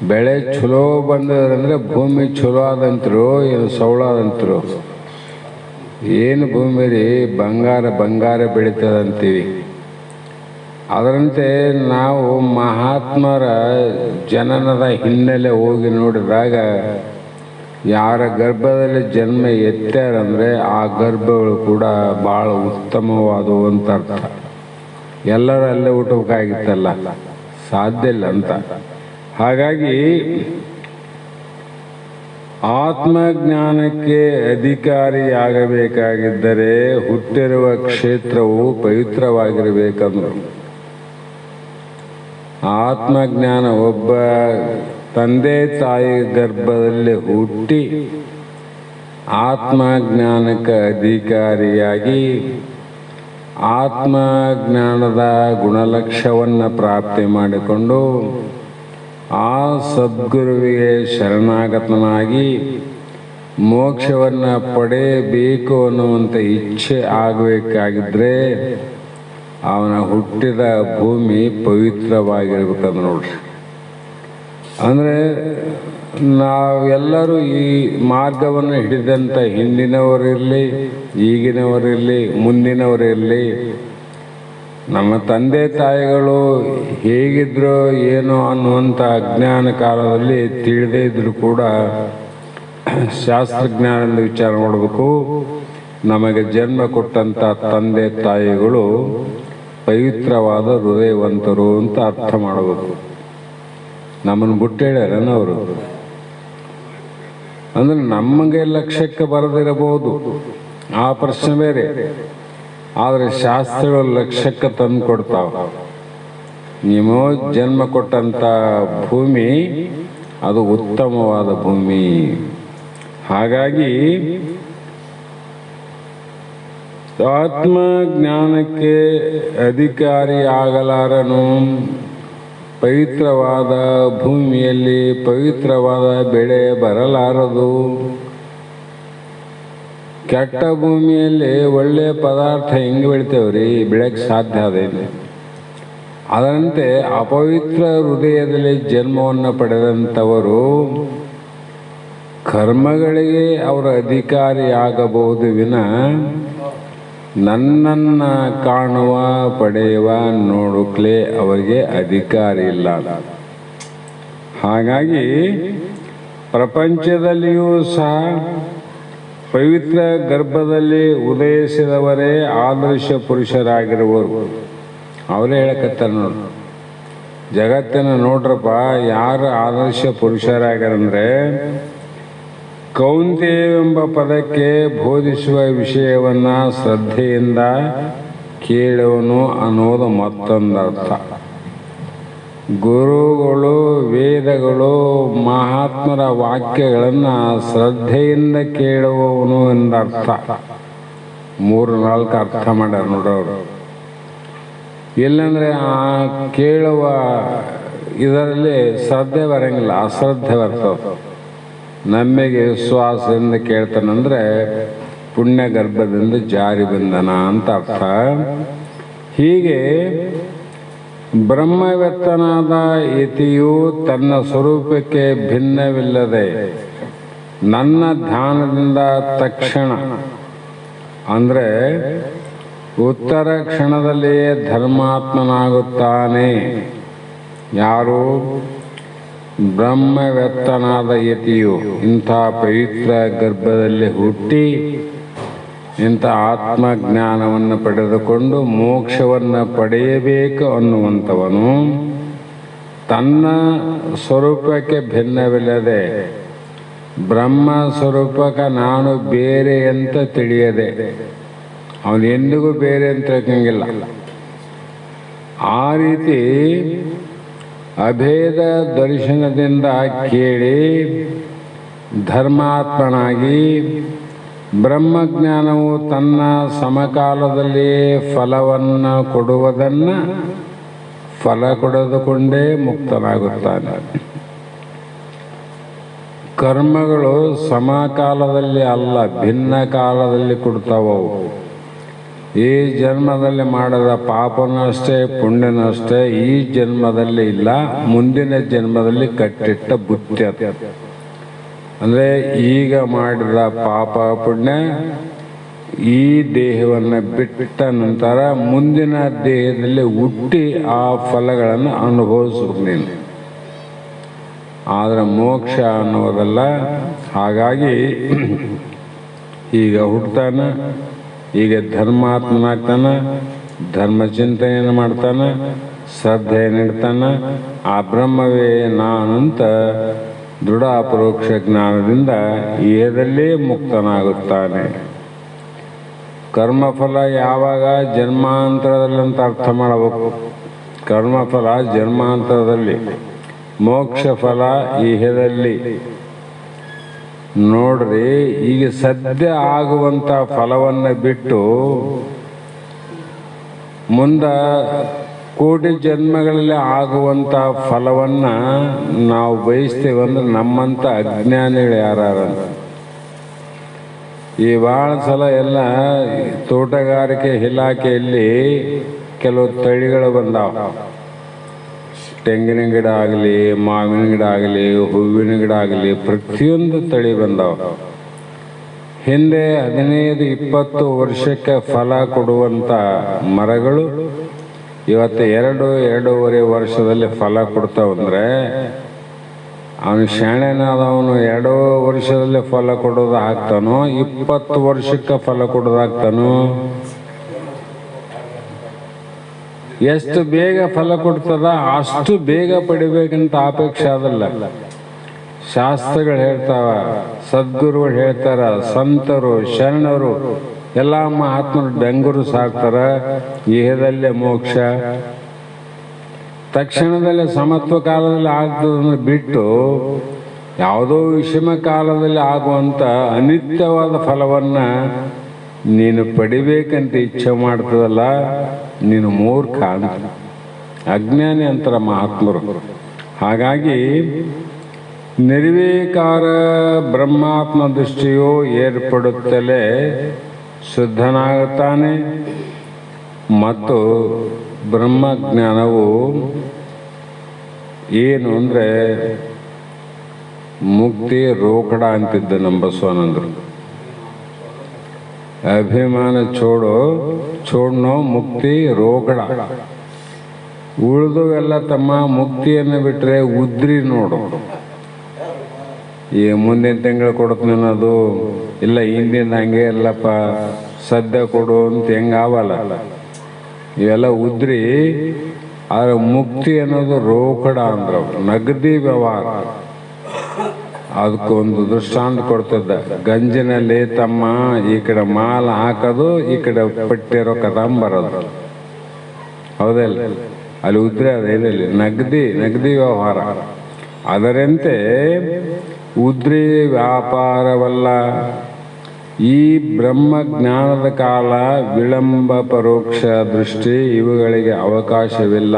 ಬೆಳೆ ಚಲೋ ಬಂದದಂದ್ರೆ ಭೂಮಿ ಚಲೋ ಆದಂತರು ಏನು ಸೌಳಾದಂತರು, ಏನು ಭೂಮಿ ರೀ ಬಂಗಾರ ಬೆಳೀತದಂತೀವಿ. ಅದರಂತೆ ನಾವು ಮಹಾತ್ಮರ ಜನನದ ಹಿನ್ನೆಲೆ ಹೋಗಿ ನೋಡಿದಾಗ ಯಾರ ಗರ್ಭದಲ್ಲಿ ಜನ್ಮ ಎತ್ತಾರಂದರೆ ಆ ಗರ್ಭಗಳು ಕೂಡ ಭಾಳ ಉತ್ತಮವಾದವು ಅಂತ ಅರ್ಥ. ಎಲ್ಲರೂ ಅಲ್ಲೇ ಹುಟ್ಟಬೇಕಾಗಿತ್ತಲ್ಲ, ಸಾಧ್ಯ ಇಲ್ಲ ಅಂತ. ಹಾಗಾಗಿ ಆತ್ಮಜ್ಞಾನಕ್ಕೆ ಅಧಿಕಾರಿಯಾಗಬೇಕಾಗಿದ್ದರೆ ಹುಟ್ಟಿರುವ ಕ್ಷೇತ್ರವು ಪವಿತ್ರವಾಗಿರಬೇಕಂದ್ರು. ಆತ್ಮಜ್ಞಾನ ಒಬ್ಬ ತಂದೆ ತಾಯಿ ಗರ್ಭದಲ್ಲಿ ಹುಟ್ಟಿ ಆತ್ಮಜ್ಞಾನಕ್ಕೆ ಅಧಿಕಾರಿಯಾಗಿ ಆತ್ಮಜ್ಞಾನದ ಗುಣಲಕ್ಷ್ಯವನ್ನು ಪ್ರಾಪ್ತಿ ಮಾಡಿಕೊಂಡು ಆ ಸದ್ಗುರುವಿಗೆ ಶರಣಾಗತನಾಗಿ ಮೋಕ್ಷವನ್ನು ಪಡೆಯಬೇಕು ಅನ್ನುವಂಥ ಇಚ್ಛೆ ಆಗಬೇಕಾಗಿದ್ದರೆ ಅವನ ಹುಟ್ಟಿದ ಭೂಮಿ ಪವಿತ್ರವಾಗಿರ್ಬೇಕಂದ್ರೆ ನೋಡ್ರಿ. ಅಂದರೆ ನಾವೆಲ್ಲರೂ ಈ ಮಾರ್ಗವನ್ನು ಹಿಡಿದಂಥ ಹಿಂದಿನವರಿರಲಿ, ಈಗಿನವರಿರಲಿ, ಮುಂದಿನವರಿರಲಿ, ನಮ್ಮ ತಂದೆ ತಾಯಿಗಳು ಹೇಗಿದ್ರೋ ಏನೋ ಅನ್ನುವಂಥ ಅಜ್ಞಾನ ಕಾಲದಲ್ಲಿ ತಿಳಿದೇ ಇದ್ರೂ ಕೂಡ ಶಾಸ್ತ್ರಜ್ಞಾನದ ವಿಚಾರ ಮಾಡಬೇಕು. ನಮಗೆ ಜನ್ಮ ಕೊಟ್ಟಂಥ ತಂದೆ ತಾಯಿಗಳು ಪವಿತ್ರವಾದ ಹೃದಯವಂತರು ಅಂತ ಅರ್ಥ ಮಾಡಬೇಕು. ನಮ್ಮನ್ನು ಬಿಟ್ಟು ಹೇಳ್ಯಾರನವರು ಅಂದರೆ ನಮಗೆ ಲಕ್ಷ್ಯಕ್ಕೆ ಬರದಿರಬಹುದು, ಆ ಪ್ರಶ್ನೆ ಬೇರೆ. ಆದರೆ ಶಾಸ್ತ್ರಗಳು ಲಕ್ಷ್ಯಕ್ಕೆ ತಂದು ಕೊಡ್ತಾವ. ನೀವು ಜನ್ಮ ಕೊಟ್ಟಂಥ ಭೂಮಿ ಅದು ಉತ್ತಮವಾದ ಭೂಮಿ. ಹಾಗಾಗಿ ಆತ್ಮಜ್ಞಾನಕ್ಕೆ ಅಧಿಕಾರಿ ಆಗಲಾರನು ಪವಿತ್ರವಾದ ಭೂಮಿಯಲ್ಲಿ ಪವಿತ್ರವಾದ ಬೆಳೆ ಬರಲಾರದು. ಕೆಟ್ಟ ಭೂಮಿಯಲ್ಲಿ ಒಳ್ಳೆಯ ಪದಾರ್ಥ ಹೆಂಗೆ ಬೆಳಿತೇವ್ರಿ, ಬೆಳೆಯಕ್ಕೆ ಸಾಧ್ಯ ಅದೇನು. ಅದರಂತೆ ಅಪವಿತ್ರ ಹೃದಯದಲ್ಲಿ ಜನ್ಮವನ್ನು ಪಡೆದಂಥವರು ಕರ್ಮಗಳಿಗೆ ಅವರ ಅಧಿಕಾರಿ ಆಗಬಹುದು ವಿನ ನನ್ನನ್ನು ಕಾಣುವ ಪಡೆಯುವ ನೋಡುತ್ತಲೇ ಅವರಿಗೆ ಅಧಿಕಾರ ಇಲ್ಲ. ಹಾಗಾಗಿ ಪ್ರಪಂಚದಲ್ಲಿಯೂ ಸಹ ಪವಿತ್ರ ಗರ್ಭದಲ್ಲಿ ಉದಯಿಸಿದವರೇ ಆದರ್ಶ ಪುರುಷರಾಗಿರುವರು. ಅವರೇ ಹೇಳಕತ್ತಾರೆ ನೋಡ್ರಿ, ಜಗತ್ತಿನ ನೋಡ್ರಪ್ಪ ಯಾರು ಆದರ್ಶ ಪುರುಷರಾಗ್ಯಾರಂದ್ರೆ ಕೌಂತೆಯವೆಂಬ ಪದಕ್ಕೆ ಬೋಧಿಸುವ ವಿಷಯವನ್ನು ಶ್ರದ್ಧೆಯಿಂದ ಕೇಳುವನು ಅನ್ನೋದು ಮತ್ತೊಂದು ಅರ್ಥ. ಗುರುಗಳು ವೇದಗಳು ಮಹಾತ್ಮರ ವಾಕ್ಯಗಳನ್ನು ಶ್ರದ್ಧೆಯಿಂದ ಕೇಳುವವನು ಎಂದರ್ಥ. 3-4 ಅರ್ಥ ಮಾಡ್ಯಾರ ನೋಡೋರು. ಇಲ್ಲಂದರೆ ಆ ಕೇಳುವ ಇದರಲ್ಲಿ ಶ್ರದ್ಧೆ ಬರಂಗಿಲ್ಲ, ಅಶ್ರದ್ಧೆ ಬರ್ತದೆ. ನಮಗೆ ವಿಶ್ವಾಸದಿಂದ ಕೇಳ್ತಾನಂದ್ರೆ ಪುಣ್ಯ ಗರ್ಭದಿಂದ ಜಾರಿ ಬಂದನ ಅಂತ ಅರ್ಥ. ಹೀಗೆ ಬ್ರಹ್ಮವ್ಯಕ್ತನಾದ ಯತಿಯು ತನ್ನ ಸ್ವರೂಪಕ್ಕೆ ಭಿನ್ನವಿಲ್ಲದೆ ನನ್ನ ಧ್ಯಾನದಿಂದ ತಕ್ಷಣ ಅಂದರೆ ಉತ್ತರ ಕ್ಷಣದಲ್ಲಿಯೇ ಧರ್ಮಾತ್ಮನಾಗುತ್ತಾನೆ. ಯಾರು? ಬ್ರಹ್ಮವ್ಯಕ್ತನಾದ ಯತಿಯು ಇಂಥ ಪವಿತ್ರ ಗರ್ಭದಲ್ಲಿ ಹುಟ್ಟಿ ಇಂಥ ಆತ್ಮಜ್ಞಾನವನ್ನು ಪಡೆದುಕೊಂಡು ಮೋಕ್ಷವನ್ನು ಪಡೆಯಬೇಕು ಅನ್ನುವಂಥವನು ತನ್ನ ಸ್ವರೂಪಕ್ಕೆ ಭಿನ್ನವಿಲ್ಲದೆ ಬ್ರಹ್ಮ ಸ್ವರೂಪಕ್ಕೆ ನಾನು ಬೇರೆ ಅಂತ ತಿಳಿಯದೆ, ಅವನು ಎಂದಿಗೂ ಬೇರೆ ಅಂತ ತಿಳ್ಕಂಗಿಲ್ಲ. ಆ ರೀತಿ ಅಭೇದ ದರ್ಶನದಿಂದ ಕೇಳಿ ಧರ್ಮಾತ್ಮನಾಗಿ ಬ್ರಹ್ಮಜ್ಞಾನವು ತನ್ನ ಸಮಕಾಲದಲ್ಲಿ ಫಲವನ್ನು ಕೊಡುವುದನ್ನು ಫಲ ಕೊಡದುಕೊಂಡೇ ಮುಕ್ತನಾಗುತ್ತಾನೆ. ಕರ್ಮಗಳು ಸಮಕಾಲದಲ್ಲಿ ಅಲ್ಲ, ಭಿನ್ನ ಕಾಲದಲ್ಲಿ ಕೊಡ್ತಾವವು. ಈ ಜನ್ಮದಲ್ಲಿ ಮಾಡಿದ ಪಾಪನೂ ಅಷ್ಟೇ, ಪುಣ್ಯನೂ ಅಷ್ಟೇ. ಈ ಜನ್ಮದಲ್ಲಿ ಇಲ್ಲ, ಮುಂದಿನ ಜನ್ಮದಲ್ಲಿ ಕಟ್ಟಿಟ್ಟ ಬುತ್ತಿ ಅದು. ಅಂದರೆ ಈಗ ಮಾಡಿದ ಪಾಪ ಪುಣ್ಯ ಈ ದೇಹವನ್ನು ಬಿಟ್ಟ ನಂತರ ಮುಂದಿನ ದೇಹದಲ್ಲಿ ಹುಟ್ಟಿ ಆ ಫಲಗಳನ್ನು ಅನುಭವಿಸ್ಬೇಕು ನೀನು. ಆದರೆ ಮೋಕ್ಷ ಅನ್ನೋದಲ್ಲ. ಹಾಗಾಗಿ ಈಗ ಹುಟ್ಟತಾನೆ, ಈಗ ಧರ್ಮಾತ್ಮನಾಗ್ತಾನೆ, ಧರ್ಮ ಚಿಂತನೆಯನ್ನು ಮಾಡ್ತಾನೆ, ಶ್ರದ್ಧೆಯನ್ನು ಇಡ್ತಾನೆ. ಆ ಬ್ರಹ್ಮವೇ ನಾನಂತ ದೃಢ ಅಪರೋಕ್ಷ ಜ್ಞಾನದಿಂದ ಏದಲ್ಲೇ ಮುಕ್ತನಾಗುತ್ತಾನೆ. ಕರ್ಮಫಲ ಯಾವಾಗ? ಜನ್ಮಾಂತರದಲ್ಲಿ ಅಂತ ಅರ್ಥ ಮಾಡಬೇಕು. ಕರ್ಮಫಲ ಜನ್ಮಾಂತರದಲ್ಲಿ, ಮೋಕ್ಷ ಫಲ ಇಹದಲ್ಲಿ. ನೋಡ್ರಿ, ಈಗ ಸದ್ಯ ಆಗುವಂಥ ಫಲವನ್ನು ಬಿಟ್ಟು ಮುಂದೆ ಕೋಟಿ ಜನ್ಮಗಳಲ್ಲಿ ಆಗುವಂಥ ಫಲವನ್ನು ನಾವು ಬಯಸ್ತೇವಂದ್ರೆ ನಮ್ಮಂಥ ಅಜ್ಞಾನಿಗಳು ಯಾರು? ಈ ಭಾಳ ಸಲ ಎಲ್ಲ ತೋಟಗಾರಿಕೆ ಇಲಾಖೆಯಲ್ಲಿ ಕೆಲವು ತಳಿಗಳು ಬಂದಾವ. ತೆಂಗಿನ ಗಿಡ ಆಗಲಿ, ಮಾವಿನ ಗಿಡ ಆಗಲಿ, ಹೂವಿನ ಗಿಡ ಆಗಲಿ, ಪ್ರತಿಯೊಂದು ತಳಿ ಬಂದಾವ. ಹಿಂದೆ 15-20 ವರ್ಷಕ್ಕೆ ಫಲ ಕೊಡುವಂಥ ಮರಗಳು ಇವತ್ತು 2-2.5 ವರ್ಷದಲ್ಲಿ ಫಲ ಕೊಡ್ತಾವಂದ್ರೆ ಅವನು ಶಾಣೆನಾದವನು 2 ವರ್ಷದಲ್ಲಿ ಫಲ ಕೊಡೋದು ಹಾಕ್ತಾನೋ, 20 ವರ್ಷಕ್ಕೆ ಫಲ ಕೊಡೋದು ಹಾಕ್ತಾನೋ? ಎಷ್ಟು ಬೇಗ ಫಲ ಕೊಡ್ತದ ಅಷ್ಟು ಬೇಗ ಪಡಿಬೇಕಂತ ಅಪೇಕ್ಷೆ ಅದಲ್ಲ. ಶಾಸ್ತ್ರಗಳು ಹೇಳ್ತಾವ, ಸದ್ಗುರುಗಳು ಹೇಳ್ತಾರ, ಸಂತರು ಶರಣರು ಎಲ್ಲ ಮಹಾತ್ಮರು ಡಂಗರು ಸಾಕ್ತಾರ. ಇಹದಲ್ಲೇ ಮೋಕ್ಷ ತಕ್ಷಣದಲ್ಲೇ ಸಮತ್ವ ಕಾಲದಲ್ಲಿ ಆಗ್ತದನ್ನು ಬಿಟ್ಟು ಯಾವುದೋ ವಿಷಮ ಕಾಲದಲ್ಲಿ ಆಗುವಂಥ ಅನಿತ್ಯವಾದ ಫಲವನ್ನು ನೀನು ಪಡಿಬೇಕಂತ ಇಚ್ಛೆ ಮಾಡ್ತದಲ್ಲ, ನೀನು ಮೂರ್ಖ ಅಂತ, ಅಜ್ಞಾನಿ ಅಂತರ ಮಹಾತ್ಮರು. ಹಾಗಾಗಿ ನಿರ್ವಿಕಾರ ಬ್ರಹ್ಮಾತ್ಮ ದೃಷ್ಟಿಯು ಏರ್ಪಡುತ್ತಲೇ ಶುದ್ಧನಾಗುತ್ತಾನೆ. ಮತ್ತು ಬ್ರಹ್ಮಜ್ಞಾನವು ಏನು ಅಂದರೆ ಮುಕ್ತಿ ರೋಕಡ ಅಂತಿದ್ದ ನಮ್ಮ ಬಸವನಂದರು. ಅಭಿಮಾನ ಚೋಡ್ನೋ ಮುಕ್ತಿ ರೋಕಡ. ಉಳಿದು ಎಲ್ಲ ತಮ್ಮ ಮುಕ್ತಿಯನ್ನು ಬಿಟ್ಟರೆ ಉದ್ರಿ ನೋಡು. ಈ ಮುಂದಿನ ತಿಂಗಳು ಕೊಡ್ತೀನಿ ಅನ್ನೋದು ಇಲ್ಲ, ಹಿಂದಿನ ಹಂಗೆ ಇಲ್ಲಪ್ಪ ಸದ್ಯ ಕೊಡು ಅಂತ ಹೆಂಗಾವಲ್ಲ, ಇವೆಲ್ಲ ಉದ್ರಿ. ಆದ್ರೆ ಮುಕ್ತಿ ಅನ್ನೋದು ರೋಕಡ ಅಂದ್ರು, ನಗದಿ ವ್ಯವಹಾರ. ಅದಕ್ಕೊಂದು ದೃಷ್ಟಾಂತ ಕೊಡ್ತಿದ್ದ. ಗಂಜಿನಲ್ಲಿ ತಮ್ಮ ಈ ಕಡೆ ಮಾಲ್ ಹಾಕೋದು, ಈ ಕಡೆ ಪಟ್ಟಿ ರೊಕ್ಕ ತಗೊಂಬರೋದು, ಹೌದಲ್ಲ? ಅಲ್ಲಿ ಉದ್ರಿ ಅದ, ಇದರಲ್ಲಿ ನಗದಿ ವ್ಯವಹಾರ. ಅದರಂತೆ ಉದ್ರಿ ವ್ಯಾಪಾರವಲ್ಲ. ಈ ಬ್ರಹ್ಮಜ್ಞಾನದ ಕಾಲ ವಿಳಂಬ, ಪರೋಕ್ಷ ದೃಷ್ಟಿ ಇವುಗಳಿಗೆ ಅವಕಾಶವಿಲ್ಲ.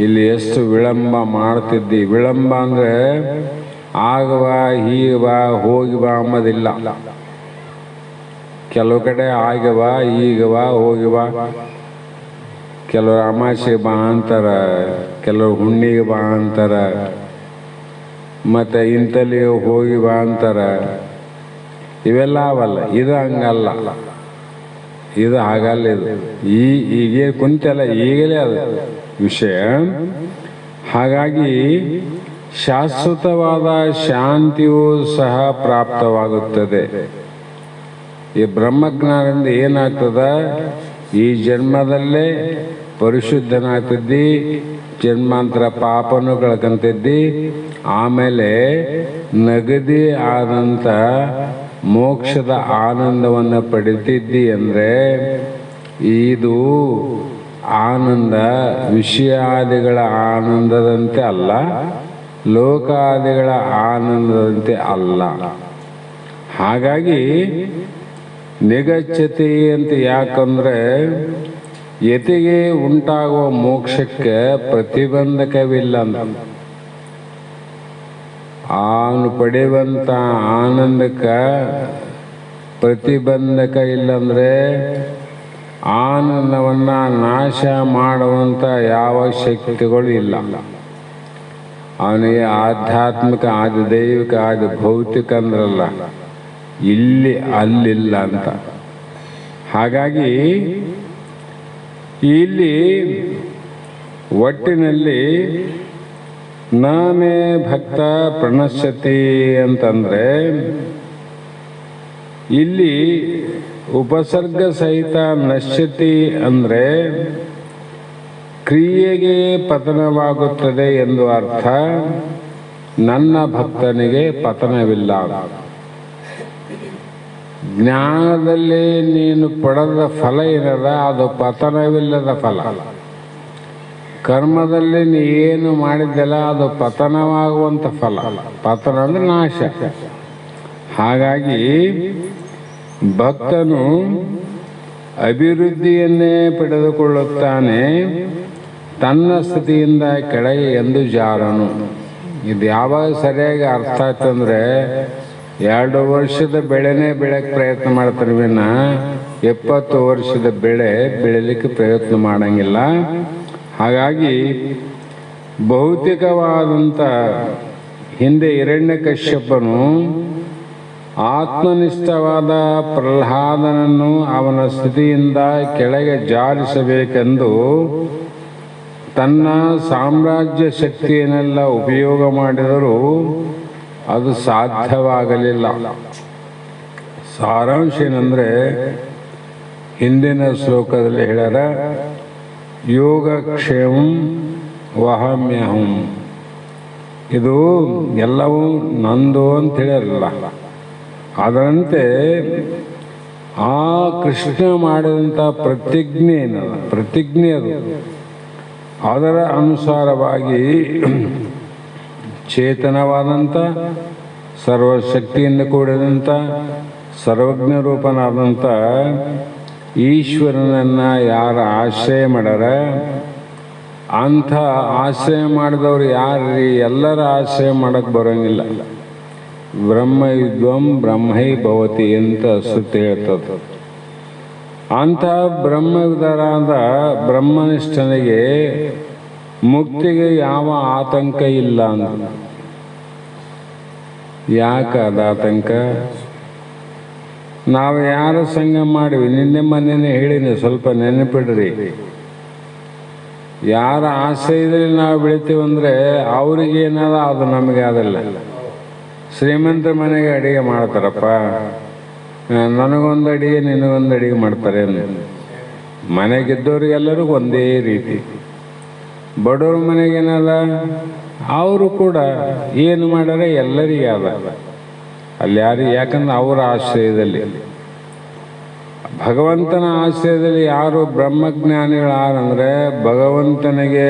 ಇಲ್ಲಿ ಎಷ್ಟು ವಿಳಂಬ ಮಾಡ್ತಿದ್ದಿ. ವಿಳಂಬ ಅಂದರೆ ಆಗವ ಹೀಗವ ಹೋಗಿವ ಅಂಬೋದಿಲ್ಲ. ಕೆಲವು ಕಡೆ ಆಗವ ಈಗವ ಹೋಗಿವ, ಕೆಲವರು ಅಮಾಸೆಗೆ ಬಾ ಅಂತಾರ, ಕೆಲವರು ಹುಣ್ಣಿಗೆ ಬಾ ಅಂತಾರ, ಮತ್ತು ಇಂತಲ್ಲಿ ಹೋಗಿ ಬಾ ಅಂತಾರ. ಇವೆಲ್ಲ ಅವಲ್ಲ. ಇದು ಹಂಗಲ್ಲ, ಇದು ಹಾಗಲ್ಲ. ಇದು ಈಗ ಕುಂತಲ್ಲ, ಈಗಲೇ ಅದು ವಿಷಯ. ಹಾಗಾಗಿ ಶಾಶ್ವತವಾದ ಶಾಂತಿಯೂ ಸಹ ಪ್ರಾಪ್ತವಾಗುತ್ತದೆ. ಈ ಬ್ರಹ್ಮಜ್ಞಾನದಿಂದ ಏನಾಗ್ತದ? ಈ ಜನ್ಮದಲ್ಲೇ ಪರಿಶುದ್ಧನಾಗ್ತಿದ್ದಿ, ಜನ್ಮಾಂತರ ಪಾಪನು ಕಳ್ಕೊಂತಿದ್ದಿ, ಆಮೇಲೆ ನಗದಿ ಆದಂಥ ಮೋಕ್ಷದ ಆನಂದವನ್ನು ಪಡಿತಿದ್ದಿ. ಅಂದರೆ ಇದು ಆನಂದ ವಿಷಯಾದಿಗಳ ಆನಂದದಂತೆ ಅಲ್ಲ, ಲೋಕಾದಿಗಳ ಆನಂದದಂತೆ ಅಲ್ಲ. ಹಾಗಾಗಿ ನಿಗಚ್ಚತಿ ಅಂತ ಯಾಕಂದ್ರೆ ಯತಿಗೆ ಉಂಟಾಗುವ ಮೋಕ್ಷಕ್ಕೆ ಪ್ರತಿಬಂಧಕವಿಲ್ಲ ಅಂತ. ಅವನು ಪಡೆಯುವಂಥ ಆನಂದಕ್ಕೆ ಪ್ರತಿಬಂಧಕ ಇಲ್ಲಂದ್ರೆ ಆನಂದವನ್ನು ನಾಶ ಮಾಡುವಂಥ ಯಾವ ಶಕ್ತಿಗಳು ಇಲ್ಲ. ಅವನಿಗೆ ಆಧ್ಯಾತ್ಮಿಕ ಆದಿ ದೈವಿಕ ಆದಿ ಭೌತಿಕ ಅಂದ್ರಲ್ಲ, ಇಲ್ಲಿ ಅಲ್ಲಿಲ್ಲ ಅಂತ. ಹಾಗಾಗಿ ಇಲ್ಲಿ ಒಟ್ಟಿನಲ್ಲಿ ನಾಮೇ ಭಕ್ತ ಪ್ರಣಶ್ಯತಿ ಅಂತಂದ್ರೆ ಇಲ್ಲಿ ಉಪಸರ್ಗ ಸಹಿತ ನಶ್ಯತಿ ಅಂದ್ರೆ ಕ್ರಿಯೆಗೆ ಪತನವಾಗುತ್ತದೆ ಎಂದು ಅರ್ಥ. ನನ್ನ ಭಕ್ತನಿಗೆ ಪತನವಿಲ್ಲ. ಜ್ಞಾನದಲ್ಲಿ ನೀನು ಪಡೆದ ಫಲ ಏನದ ಅದು ಪತನವಿಲ್ಲದ ಫಲ. ಕರ್ಮದಲ್ಲಿ ನೀ ಏನು ಮಾಡಿದ್ದಲ್ಲ ಅದು ಪತನವಾಗುವಂಥ ಫಲ. ಪತನ ಅಂದ್ರೆ ನಾಶ. ಹಾಗಾಗಿ ಭಕ್ತನು ಅಭಿವೃದ್ಧಿಯನ್ನೇ ಪಡೆದುಕೊಳ್ಳುತ್ತಾನೆ, ತನ್ನ ಸ್ಥಿತಿಯಿಂದ ಕೆಳಗೆ ಎಂದು ಜಾರನು. ಇದು ಯಾವಾಗ ಸರಿಯಾಗಿ ಅರ್ಥ ಆಯ್ತಂದ್ರೆ 2 ವರ್ಷದ ಬೆಳೆನೇ ಬೆಳೆಯಕ್ಕೆ ಪ್ರಯತ್ನ ಮಾಡ್ತಾರೆ ವಿನ 70 ವರ್ಷದ ಬೆಳೆ ಬೆಳಿಲಿಕ್ಕೆ ಪ್ರಯತ್ನ ಮಾಡಂಗಿಲ್ಲ. ಹಾಗಾಗಿ ಭೌತಿಕವಾದಂಥ ಹಿಂದೆ ಹಿರಣ್ಯಕಶ್ಯಪನು ಆತ್ಮನಿಷ್ಠವಾದ ಪ್ರಹ್ಲಾದನನ್ನು ಅವನ ಸ್ಥಿತಿಯಿಂದ ಕೆಳಗೆ ಜಾರಿಸಬೇಕೆಂದು ತನ್ನ ಸಾಮ್ರಾಜ್ಯ ಶಕ್ತಿಯನ್ನೆಲ್ಲ ಉಪಯೋಗ ಮಾಡಿದರೂ ಅದು ಸಾಧ್ಯವಾಗಲಿಲ್ಲ. ಸಾರಾಂಶ ಏನಂದರೆ ಹಿಂದಿನ ಶ್ಲೋಕದಲ್ಲಿ ಹೇಳ್ಯಾರ, ಯೋಗಕ್ಷೇಮಂ ವಹಮ್ಯಹಂ. ಇದು ಎಲ್ಲವೂ ನಂದು ಅಂತ ಹೇಳಿರಲ್ಲ. ಅದರಂತೆ ಆ ಕೃಷ್ಣ ಮಾಡಿದಂಥ ಪ್ರತಿಜ್ಞೆ ಏನಲ್ಲ, ಪ್ರತಿಜ್ಞೆ ಅದು. ಅದರ ಅನುಸಾರವಾಗಿ ಚೇತನವಾದಂಥ ಸರ್ವಶಕ್ತಿಯಿಂದ ಕೂಡಿದಂಥ ಸರ್ವಜ್ಞ ರೂಪನಾದಂಥ ಈಶ್ವರನನ್ನು ಯಾರು ಆಶ್ರಯ ಮಾಡ್ಯಾರ, ಅಂಥ ಆಶ್ರಯ ಮಾಡಿದವರು ಯಾರ್ರಿ? ಎಲ್ಲರ ಆಶ್ರಯ ಮಾಡಕ್ಕೆ ಬರೋಂಗಿಲ್ಲ. ಬ್ರಹ್ಮಯುದ್ವಂ ಬ್ರಹ್ಮೈ ಭವತಿ ಅಂತ ಶ್ರುತಿ ಹೇಳ್ತದೆ. ಅಂಥ ಬ್ರಹ್ಮವಿದರಾದ ಬ್ರಹ್ಮನಿಷ್ಠನಿಗೆ ಮುಕ್ತಿಗೆ ಯಾವ ಆತಂಕ ಇಲ್ಲ ಅಂತ. ಯಾಕೆ ಅದು ಆತಂಕ? ನಾವು ಯಾರ ಸಂಗ ಮಾಡಿವಿ? ನಿನ್ನೆ ಮೊನ್ನೆನೇ ಹೇಳಿನಿ, ಸ್ವಲ್ಪ ನೆನಪಿಡ್ರಿ. ಯಾರ ಆಶ್ರಯದಲ್ಲಿ ನಾವು ಬೆಳಿತೀವಂದ್ರೆ ಅವ್ರಿಗೇನದ ಅದು ನಮಗೆ ಅದಲ್ಲ. ಶ್ರೀಮಂತರ ಮನೆಗೆ ಅಡಿಗೆ ಮಾಡ್ತಾರಪ್ಪ, ನನಗೊಂದು ಅಡಿಗೆ ನಿನಗೊಂದು ಅಡಿಗೆ ಮಾಡ್ತಾರೆ. ಮನೆಗಿದ್ದವ್ರಿಗೆಲ್ಲರಿಗೂ ಒಂದೇ ರೀತಿ. ಬಡವ್ರ ಮನೆಗೇನದ, ಅವರು ಕೂಡ ಏನು ಮಾಡ್ಯಾರ ಎಲ್ಲರಿಗೆ ಅದ. ಅಲ್ಲಿ ಯಾರಿಗೆ? ಯಾಕಂದ್ರೆ ಅವರ ಆಶ್ರಯದಲ್ಲಿ, ಭಗವಂತನ ಆಶ್ರಯದಲ್ಲಿ ಯಾರು ಬ್ರಹ್ಮಜ್ಞಾನಿಗಳಾರಂದ್ರೆ ಭಗವಂತನಿಗೆ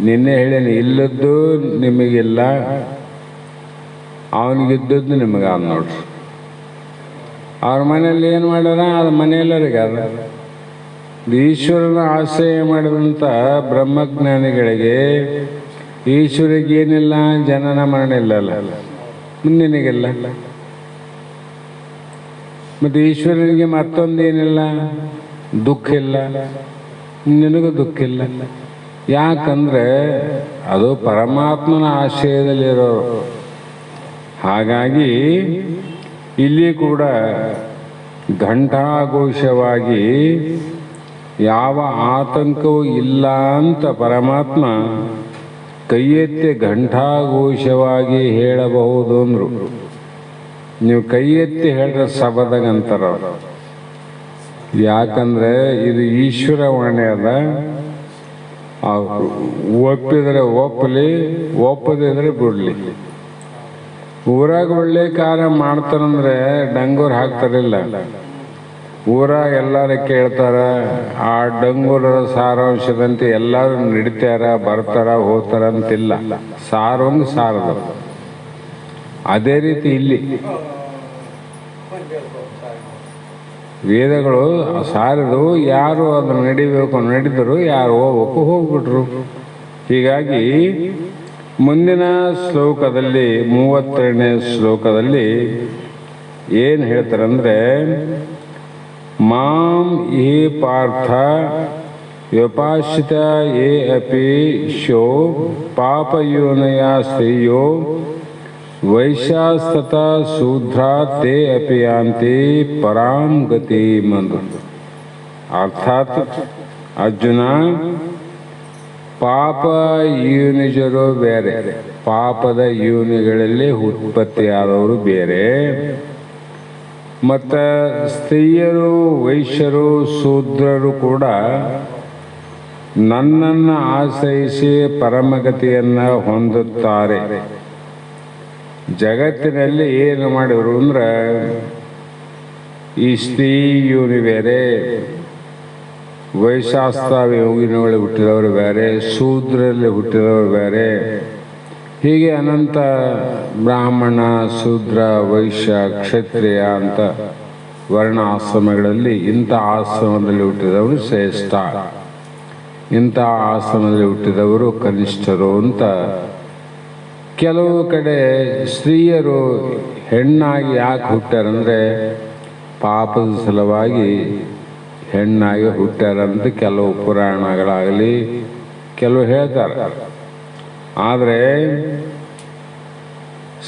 ನಿನ್ನೆ ಹೇಳೇನಿ, ಇಲ್ಲದ್ದು ನಿಮಗಿಲ್ಲ, ಅವನಿಗಿದ್ದದ್ದು ನಿಮಗಾದ ನೋಡ್ರಿ. ಅವ್ರ ಮನೆಯಲ್ಲಿ ಏನು ಮಾಡ್ಯಾರ ಅದು ಮನೆಯಲ್ಲರಿಗೆ ಅದ. ಈಶ್ವರನ ಆಶ್ರಯ ಮಾಡಿದಂಥ ಬ್ರಹ್ಮಜ್ಞಾನಿಗಳಿಗೆ ಈಶ್ವರಿಗೇನಿಲ್ಲ, ಜನನ ಮರಣ ಇಲ್ಲಲ್ಲ, ನಿನಗಿಲ್ಲ. ಮತ್ತು ಈಶ್ವರನಿಗೆ ಮತ್ತೊಂದೇನಿಲ್ಲ, ದುಃಖ ಇಲ್ಲ, ನಿನಗೂ ದುಃಖ ಇಲ್ಲ. ಯಾಕಂದ್ರೆ ಅದು ಪರಮಾತ್ಮನ ಆಶ್ರಯದಲ್ಲಿರೋರು. ಹಾಗಾಗಿ ಇಲ್ಲಿ ಕೂಡ ಘಂಟಾಘೋಷವಾಗಿ ಯಾವ ಆತಂಕವೂ ಇಲ್ಲ ಅಂತ ಪರಮಾತ್ಮ ಕೈ ಎತ್ತಿ ಘಂಟಾಘೋಷವಾಗಿ ಹೇಳಬಹುದು ಅಂದರು. ನೀವು ಕೈ ಎತ್ತಿ ಹೇಳ್ರೆ ಸಬದಂಗಂತಾರ. ಯಾಕಂದ್ರೆ ಇದು ಈಶ್ವರ ವಾಣಿ ಅದ. ಒಪ್ಪಿದ್ರೆ ಒಪ್ಪಲಿ, ಒಪ್ಪದಿದ್ರೆ ಬಿಡ್ಲಿ. ಊರಾಗ ಒಳ್ಳೆ ಕಾರ್ಯ ಮಾಡ್ತಾರಂದ್ರೆ ಡಂಗೂರ್ ಹಾಕ್ತಾರಿಲ್ಲ, ಊರಾಗ ಎಲ್ಲರೂ ಕೇಳ್ತಾರ, ಆ ಡಂಗೂರದ ಸಾರಾಂಶದಂತೆ ಎಲ್ಲರೂ ನಡಿತಾರ, ಬರ್ತಾರ, ಹೋಗ್ತಾರ ಅಂತಿಲ್ಲ. ಸಾರೊಂದು ಸಾರದ. ಅದೇ ರೀತಿ ಇಲ್ಲಿ ವೇದಗಳು ಸಾರಿದು, ಯಾರು ಅದನ್ನು ನಡಿಬೇಕು ನಡಿದರು, ಯಾರು ಹೋಗ್ಬೇಕು ಹೋಗ್ಬಿಟ್ರು. ಹೀಗಾಗಿ ಮುಂದಿನ ಶ್ಲೋಕದಲ್ಲಿ 32ನೇ ಶ್ಲೋಕದಲ್ಲಿ ಏನು ಹೇಳ್ತಾರಂದ್ರೆ, ಮಾಂ ಯೇ ಪಾರ್ಥ ವ್ಯಪಾಶ್ಚಿತ ಯೇ ಅಪಿ ಶೋ ಪಾಪಯೋನಯ ಶ್ರೇಯೋ ವೈಶ್ಯಾಸ್ತತ ಶೂದ್ರಾ ತೇ ಅಪಿ ಯಾಂತಿ ಪರಾಂ ಗತಿ ಮಂದು. ಅರ್ಥಾತ್ ಅರ್ಜುನ, ಪಾಪ ಯೋನಿಜರು ಬೇರೆ, ಪಾಪದ ಯೋನಿಗಳಲ್ಲಿ ಉತ್ಪತ್ತಿಯಾದವರು ಬೇರೆ, ಮತ್ತು ಸ್ತ್ರೀಯರು, ವೈಶ್ಯರು, ಶೂದ್ರರು ಕೂಡ ನನ್ನನ್ನು ಆಶ್ರಯಿಸಿ ಪರಮಗತಿಯನ್ನು ಹೊಂದುತ್ತಾರೆ. ಜಗತ್ತಿನಲ್ಲಿ ಏನು ಮಾಡಿದ್ರು ಅಂದ್ರೆ, ಈ ಸ್ತ್ರೀ ಯೋನಿ ಬೇರೆ, ವೈಶಾಸ್ತ್ರ ಯೋಗಿನಲ್ಲಿ ಹುಟ್ಟಿದವರು ಬೇರೆ, ಶೂದ್ರಲ್ಲಿ ಹುಟ್ಟಿದವರು ಬೇರೆ, ಹೀಗೆ ಅನಂತ ಬ್ರಾಹ್ಮಣ, ಶೂದ್ರ, ವೈಶ್ಯ, ಕ್ಷತ್ರಿಯ ಅಂತ ವರ್ಣ ಆಶ್ರಮಗಳಲ್ಲಿ ಇಂಥ ಆಶ್ರಮದಲ್ಲಿ ಹುಟ್ಟಿದವರು ಶ್ರೇಷ್ಠ, ಇಂಥ ಆಶ್ರಮದಲ್ಲಿ ಹುಟ್ಟಿದವರು ಕನಿಷ್ಠರು ಅಂತ. ಕೆಲವು ಕಡೆ ಸ್ತ್ರೀಯರು ಹೆಣ್ಣಾಗಿ ಯಾಕೆ ಹುಟ್ಟಾರಂದರೆ ಪಾಪದ ಸಲುವಾಗಿ ಹೆಣ್ಣಾಗಿ ಹುಟ್ಟಾರಂತ ಕೆಲವು ಪುರಾಣಗಳಾಗಲಿ ಕೆಲವು ಹೇಳ್ತಾರೆ. ಆದರೆ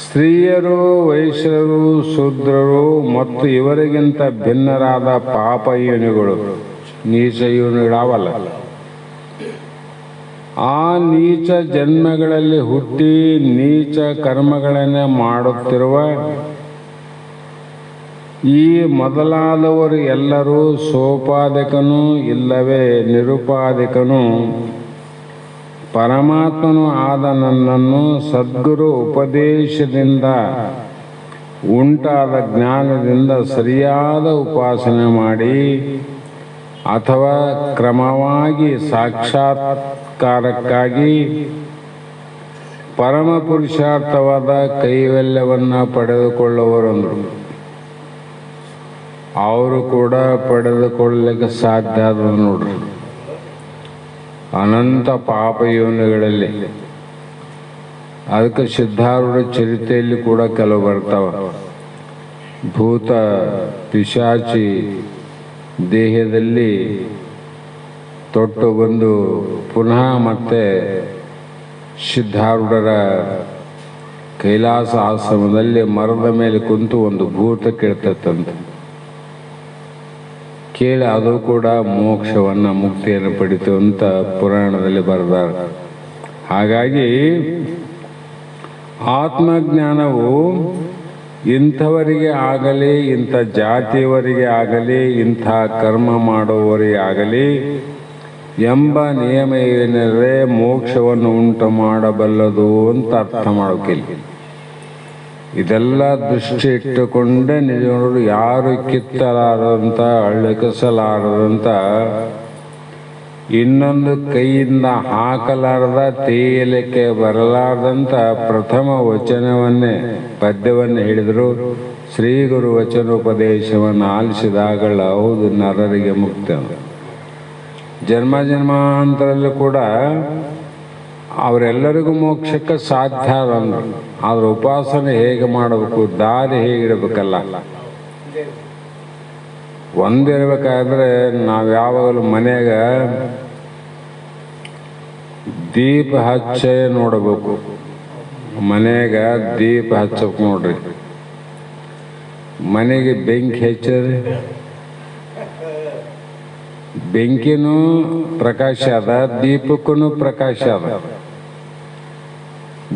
ಸ್ತ್ರೀಯರು, ವೈಶ್ಯರು, ಶೂದ್ರರು ಮತ್ತು ಇವರಿಗಿಂತ ಭಿನ್ನರಾದ ಪಾಪ ಯೋನಿಗಳು, ನೀಚ ಯೋನಿಗಳಾವಲ್ಲ, ಆ ನೀಚ ಜನ್ಮಗಳಲ್ಲಿ ಹುಟ್ಟಿ ನೀಚ ಕರ್ಮಗಳನ್ನು ಮಾಡುತ್ತಿರುವ ಈ ಮೊದಲಾದವರು ಎಲ್ಲರೂ ಸೋಪಾದಿಕನು ಇಲ್ಲವೇ ನಿರುಪಾದಿಕನು ಪರಮಾತ್ಮನು ಆದ ನನ್ನನ್ನು ಸದ್ಗುರು ಉಪದೇಶದಿಂದ ಉಂಟಾದ ಜ್ಞಾನದಿಂದ ಸರಿಯಾದ ಉಪಾಸನೆ ಮಾಡಿ ಅಥವಾ ಕ್ರಮವಾಗಿ ಸಾಕ್ಷಾತ್ಕಾರಕ್ಕಾಗಿ ಪರಮ ಪುರುಷಾರ್ಥವಾದ ಕೈವಲ್ಯವನ್ನು ಪಡೆದುಕೊಳ್ಳುವರಂದರು. ಅವರು ಕೂಡ ಪಡೆದುಕೊಳ್ಳಲಿಕ್ಕೆ ಸಾಧ್ಯ ಆದ ನೋಡ್ರಿ, ಅನಂತ ಪಾಪ ಯೋನಿಗಳಲ್ಲಿ. ಅದಕ್ಕೆ ಸಿದ್ಧಾರೂಢ ಚರಿತೆಯಲ್ಲಿ ಕೂಡ ಕೆಲವು ಬರ್ತಾವ. ಭೂತ ಪಿಶಾಚಿ ದೇಹದಲ್ಲಿ ತೊಟ್ಟು ಬಂದು ಪುನಃ ಮತ್ತೆ ಸಿದ್ಧಾರೂಢರ ಕೈಲಾಸ ಆಶ್ರಮದಲ್ಲಿ ಮರದ ಮೇಲೆ ಕುಂತು ಒಂದು ಭೂತ ಕೇಳ್ತಂತೆ. ಕೇಳಿ ಅದು ಕೂಡ ಮೋಕ್ಷವನ್ನು, ಮುಕ್ತಿಯನ್ನು ಪಡಿತು ಅಂತ ಪುರಾಣದಲ್ಲಿ ಬರೆದಾರೆ. ಹಾಗಾಗಿ ಆತ್ಮಜ್ಞಾನವು ಇಂಥವರಿಗೆ ಆಗಲಿ, ಇಂಥ ಜಾತಿಯವರಿಗೆ ಆಗಲಿ, ಇಂಥ ಕರ್ಮ ಮಾಡುವವರಿಗೆ ಆಗಲಿ ಎಂಬ ನಿಯಮ ಏನಿದೆ ಮೋಕ್ಷವನ್ನು ಉಂಟು ಮಾಡಬಲ್ಲದು ಅಂತ ಅರ್ಥ ಮಾಡೋಕ್ಕಿಲ್ಲ. ಇದೆಲ್ಲ ದೃಷ್ಟಿ ಇಟ್ಟುಕೊಂಡೇ ನಿಜಗಳು ಯಾರು ಕಿತ್ತಲಾರದಂಥ, ಅಳ್ಳಕಿಸಲಾರದಂಥ, ಇನ್ನೊಂದು ಕೈಯಿಂದ ಹಾಕಲಾರದ, ತೇಯಲಿಕ್ಕೆ ಬರಲಾರದಂಥ ಪ್ರಥಮ ವಚನವನ್ನೇ, ಪದ್ಯವನ್ನು ಹೇಳಿದರು. ಶ್ರೀ ಗುರು ವಚನೋಪದೇಶವನ್ನು ಆಲಿಸಿದಾಗಳ ಹೌದು ನರರಿಗೆ ಮುಕ್ತ. ಜನ್ಮ ಜನ್ಮಾಂತರಲ್ಲೂ ಕೂಡ ಅವರೆಲ್ಲರಿಗೂ ಮೋಕ್ಷಕ್ಕೆ ಸಾಧ್ಯ ಅಂದರು. ಆದ್ರೆ ಉಪಾಸನೆ ಹೇಗೆ ಮಾಡಬೇಕು, ದಾರಿ ಹೇಗಿಡಬೇಕಲ್ಲ. ಒಂದಿರ್ಬೇಕಾದ್ರೆ ನಾವು ಯಾವಾಗಲೂ ಮನೆಯಾಗ ದೀಪ ಹಚ್ಚೆ ನೋಡಬೇಕು. ಮನೆಯಾಗ ದೀಪ ಹಚ್ಚಬೇಕು ನೋಡ್ರಿ. ಮನೆಗೆ ಬೆಂಕಿ ಹಚ್ಚದೆ ಬೆಂಕಿನೂ ಪ್ರಕಾಶ ಅದ, ದೀಪಕ್ಕೂ ಪ್ರಕಾಶ ಅದ.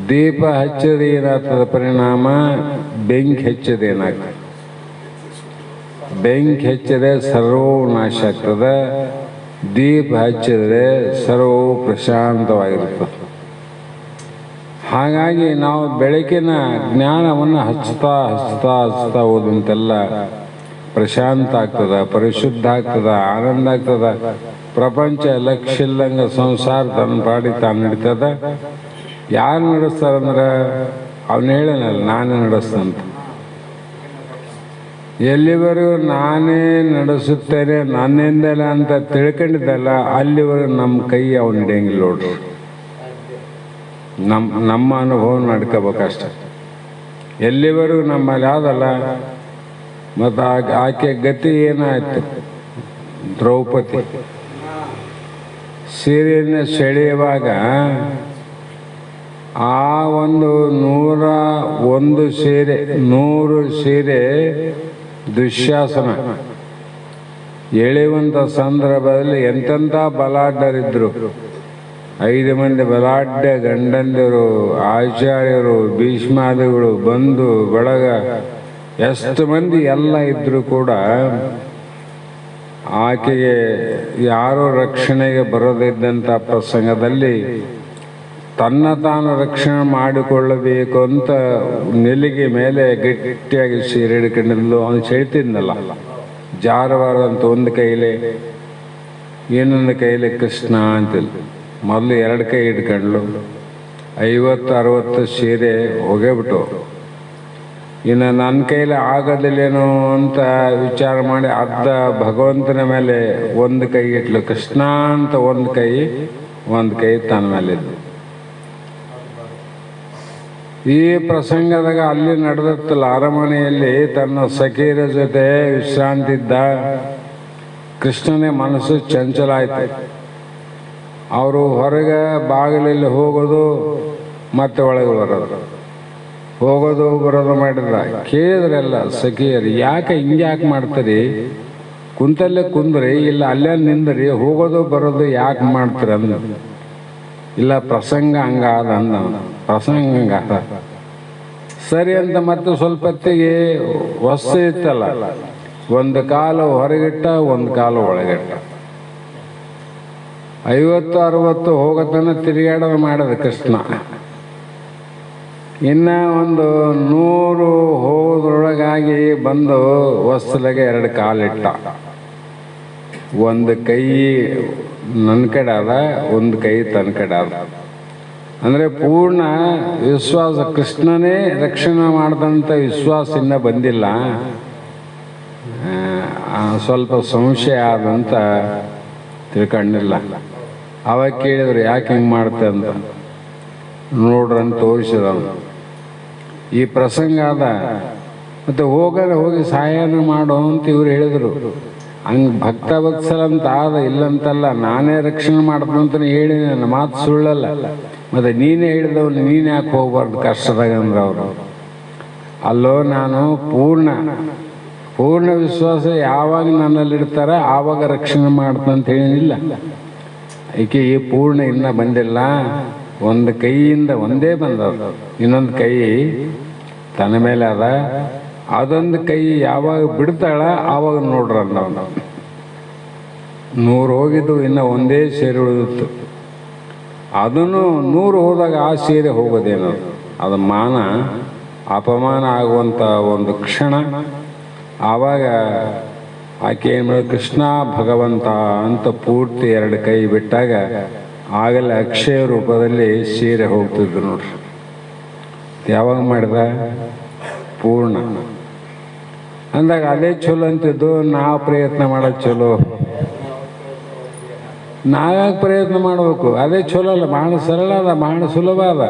ದೀಪ ಹಚ್ಚದ ಏನಾಗ್ತದ ಪರಿಣಾಮ, ಬೆಂಕಿ ಹಚ್ಚದ ಏನಾಗ್ತದೆ, ಬೆಂಕಿ ಹಚ್ಚಿದ್ರೆ ಸರ್ವೂ ನಾಶ ಆಗ್ತದೆ, ದೀಪ ಹಚ್ಚಿದ್ರೆ ಸರ್ವೂ ಪ್ರಶಾಂತವಾಗಿರ್ತದೆ. ಹಾಗಾಗಿ ನಾವು ಬೆಳಕಿನ ಜ್ಞಾನವನ್ನು ಹಚ್ತಾ ಹೋದಂತೆಲ್ಲ ಪ್ರಶಾಂತ ಆಗ್ತದ, ಪರಿಶುದ್ಧ ಆಗ್ತದ, ಆನಂದ ಆಗ್ತದ. ಪ್ರಪಂಚ ಲಕ್ಷ್ಯ ಇಲ್ಲಂಗ ಸಂಸಾರ ತನ್ನ ಪಾಡಿ ತಾನು ನಡೀತದ. ಯಾರು ನಡೆಸ್ತಾರಂದ್ರೆ ಅವನು ಹೇಳನಲ್ಲ, ನಾನೇ ನಡೆಸ್ತಂತ. ಎಲ್ಲಿವರೆಗೂ ನಾನೇ ನಡೆಸುತ್ತೇನೆ, ನನ್ನಿಂದಲ್ಲ ಅಂತ ತಿಳ್ಕೊಂಡಿದ್ದಲ್ಲ, ಅಲ್ಲಿವರೆಗೂ ನಮ್ಮ ಕೈ ಅವನು ಹಿಡಿಯಂಗಿಲ್ಲ ನೋಡ್ರಿ. ನಮ್ಮ ಅನುಭವ ನಡ್ಕೋಬೇಕಷ್ಟೆ. ಎಲ್ಲಿವರೆಗೂ ನಮ್ಮಲ್ಲಿ ಯಾವುದಲ್ಲ. ಮತ್ತು ಆಕೆ ಗತಿ ಏನಾಯ್ತು? ದ್ರೌಪದಿ ಸೀರೆಯನ್ನು ಸೆಳೆಯುವಾಗ ಆ ಒಂದು 101 ಸೀರೆ 100 ಸೀರೆ ದುಶ್ಯಾಸನ ಎಳೆಯುವಂಥ ಸಂದರ್ಭದಲ್ಲಿ ಎಂತೆಂಥ ಬಲಾಢ್ಯರಿದ್ರು. 5 ಮಂದಿ ಬಲಾಢ್ಯ ಗಂಡಂದಿರು, ಆಚಾರ್ಯರು, ಭೀಷ್ಮಾದಿಗಳು, ಬಂಧು ಬಳಗ, ಎಷ್ಟು ಮಂದಿ ಎಲ್ಲ ಇದ್ದರೂ ಕೂಡ ಆಕೆಗೆ ಯಾರೂ ರಕ್ಷಣೆಗೆ ಬರೋದಿದ್ದಂಥ ಪ್ರಸಂಗದಲ್ಲಿ ತನ್ನ ತಾನು ರಕ್ಷಣೆ ಮಾಡಿಕೊಳ್ಳಬೇಕು ಅಂತ ನೆಲಿಗೆ ಮೇಲೆ ಗಟ್ಟಿಯಾಗಿ ಸೀರೆ ಹಿಡ್ಕೊಂಡಿದ್ಲು. ಅವನು ಸೆಳ್ತಿದ್ನಲ್ಲ, ಜಾರವಾರಂತ ಒಂದು ಕೈಲಿ, ಇನ್ನೊಂದು ಕೈಲಿ ಕೃಷ್ಣ ಅಂತಿಲ್ಲ. ಮೊದಲು 2 ಕೈ ಹಿಡ್ಕೊಂಡ್ಲು. 50-60 ಸೀರೆ ಹೋಗೇಬಿಟ್ಟು, ಇನ್ನು ನನ್ನ ಕೈಲಿ ಆಗೋದಿಲ್ಲೇನೋ ಅಂತ ವಿಚಾರ ಮಾಡಿ ಅರ್ಧ ಭಗವಂತನ ಮೇಲೆ ಒಂದು ಕೈ ಇಟ್ಲು. ಕೃಷ್ಣ ಅಂತ ಒಂದು ಕೈ ತನ್ನ ಮೇಲಿದ್ದು. ಈ ಪ್ರಸಂಗದಾಗ ಅಲ್ಲಿ ನಡೆದತ್ತಲ್ಲ, ಅರಮನೆಯಲ್ಲಿ ತನ್ನ ಸಖಿಯರ ಜೊತೆ ವಿಶ್ರಾಂತಿ ಇದ್ದ ಕೃಷ್ಣನೇ ಮನಸ್ಸು ಚಂಚಲ ಆಯ್ತು. ಅವರು ಹೊರಗೆ ಬಾಗಿಲಲ್ಲಿ ಹೋಗೋದು ಮತ್ತೆ ಒಳಗೆ ಬರೋದು, ಹೋಗೋದು ಬರೋದು ಮಾಡಿದ್ರ. ಕೇಳಿದ್ರೆಲ್ಲ ಸಖಿಯರು, ಯಾಕೆ ಹಿಂಗ್ಯಾಕೆ ಮಾಡ್ತೀರಿ? ಕುಂತಲ್ಲೇ ಕುಂದ್ರಿ, ಇಲ್ಲ ಅಲ್ಲೇ ನಿಂದ್ರಿ, ಹೋಗೋದು ಬರೋದು ಯಾಕೆ ಮಾಡ್ತೀರ ಅಂದ. ಇಲ್ಲ ಪ್ರಸಂಗ ಹಂಗಾದ ಅಂದ. ಪ್ರಸಂಗ ಹಂಗಾದ ಸರಿ ಅಂತ ಮತ್ತೆ ಸ್ವಲ್ಪ ಹೊತ್ತಿಗೆ ವಸ್ತು ಇತ್ತಲ್ಲ, ಒಂದು ಕಾಲು ಹೊರಗಿಟ್ಟ, ಒಂದು ಕಾಲು ಒಳಗಿಟ್ಟ. 50-60 ಹೋಗತನ ತಿರುಗಾಡೋದು ಮಾಡೋದು ಕೃಷ್ಣ. ಇನ್ನು ಒಂದು 100 ಹೋಗೋದ್ರೊಳಗಾಗಿ ಬಂದು ವಸ್ತುಲಾಗೆ 2 ಕಾಲಿಟ್ಟ. ಒಂದು ಕೈ ನನ್ನ ಕಡೆ ಅದ, ಒಂದು ಕೈ ತನ್ನ ಕಡೆ ಅದ. ಅಂದರೆ ಪೂರ್ಣ ವಿಶ್ವಾಸ, ಕೃಷ್ಣನೇ ರಕ್ಷಣೆ ಮಾಡ್ದಂಥ ವಿಶ್ವಾಸ ಇನ್ನೂ ಬಂದಿಲ್ಲ. ಸ್ವಲ್ಪ ಸಂಶಯ ಆದಂತ ತಿಳ್ಕೊಂಡಿಲ್ಲ. ಅವಾಗ ಕೇಳಿದ್ರು, ಯಾಕೆ ಹಿಂಗೆ ಮಾಡ್ತೆ ಅಂತ. ನೋಡ್ರಂತ ತೋರಿಸಿದ. ಈ ಪ್ರಸಂಗ ಅದ, ಮತ್ತು ಹೋಗಿ ಸಹಾಯನ ಮಾಡೋ ಅಂತ ಇವ್ರು ಹೇಳಿದರು. ಹಂಗೆ ಭಕ್ತ ವತ್ಸಲ ಅಂತ ಆದ, ಇಲ್ಲಂತಲ್ಲ. ನಾನೇ ರಕ್ಷಣೆ ಮಾಡ್ತಂತ ಹೇಳಿ ನನ್ನ ಮಾತು ಸುಳ್ಳಲ್ಲ. ಮತ್ತು ನೀನೇ ಹೇಳಿದವನು ನೀನು ಯಾಕೆ ಹೋಗ್ಬಾರ್ದು ಕಷ್ಟದಾಗ ಅಂದ್ರೆ ಅವರು. ಅಲ್ಲೋ, ನಾನು ಪೂರ್ಣ ವಿಶ್ವಾಸ ಯಾವಾಗ ನನ್ನಲ್ಲಿರ್ತಾರ ಆವಾಗ ರಕ್ಷಣೆ ಮಾಡ್ತಂತ ಹೇಳಿಲ್ಲ. ಈಕೆ ಈ ಪೂರ್ಣ ಇನ್ನೂ ಬಂದಿಲ್ಲ. ಒಂದು ಕೈಯಿಂದ ಒಂದೇ ಬಂದದ, ಇನ್ನೊಂದು ಕೈ ತನ್ನ ಮೇಲೆ ಅದ. ಅದೊಂದು ಕೈ ಯಾವಾಗ ಬಿಡ್ತಾಳ ಆವಾಗ ನೋಡ್ರ ನಾವು. 100 ಹೋಗಿದ್ದು, ಇನ್ನು ಒಂದೇ ಸೇರೆ ಉಳಿದಿತ್ತು. ಅದನ್ನು 100 ಹೋದಾಗ ಆ ಸೀರೆ ಹೋಗೋದೇನೋ, ಅದು ಮಾನ ಅಪಮಾನ ಆಗುವಂಥ ಒಂದು ಕ್ಷಣ. ಆವಾಗ ಆಕೆ ಏನು ಮಾಡೋದು, ಕೃಷ್ಣ ಭಗವಂತ ಅಂತ ಪೂರ್ತಿ 2 ಕೈ ಬಿಟ್ಟಾಗ ಆಗಲೇ ಅಕ್ಷಯ ರೂಪದಲ್ಲಿ ಸೀರೆ ಹೋಗ್ತಿದ್ರು ನೋಡ್ರಿ. ಯಾವಾಗ ಮಾಡಿದ? ಪೂರ್ಣ ಅಂದಾಗ ಅದೇ ಚಲೋ ಅಂತಿದ್ದು. ನಾವು ಪ್ರಯತ್ನ ಮಾಡೋದು ಚಲೋ, ನಾವ್ಯಾಕೆ ಪ್ರಯತ್ನ ಮಾಡಬೇಕು? ಅದೇ ಚಲೋ ಅಲ್ಲ, ಬಹಳ ಸರಳ ಅದ, ಬಹಳ ಸುಲಭ ಅದ.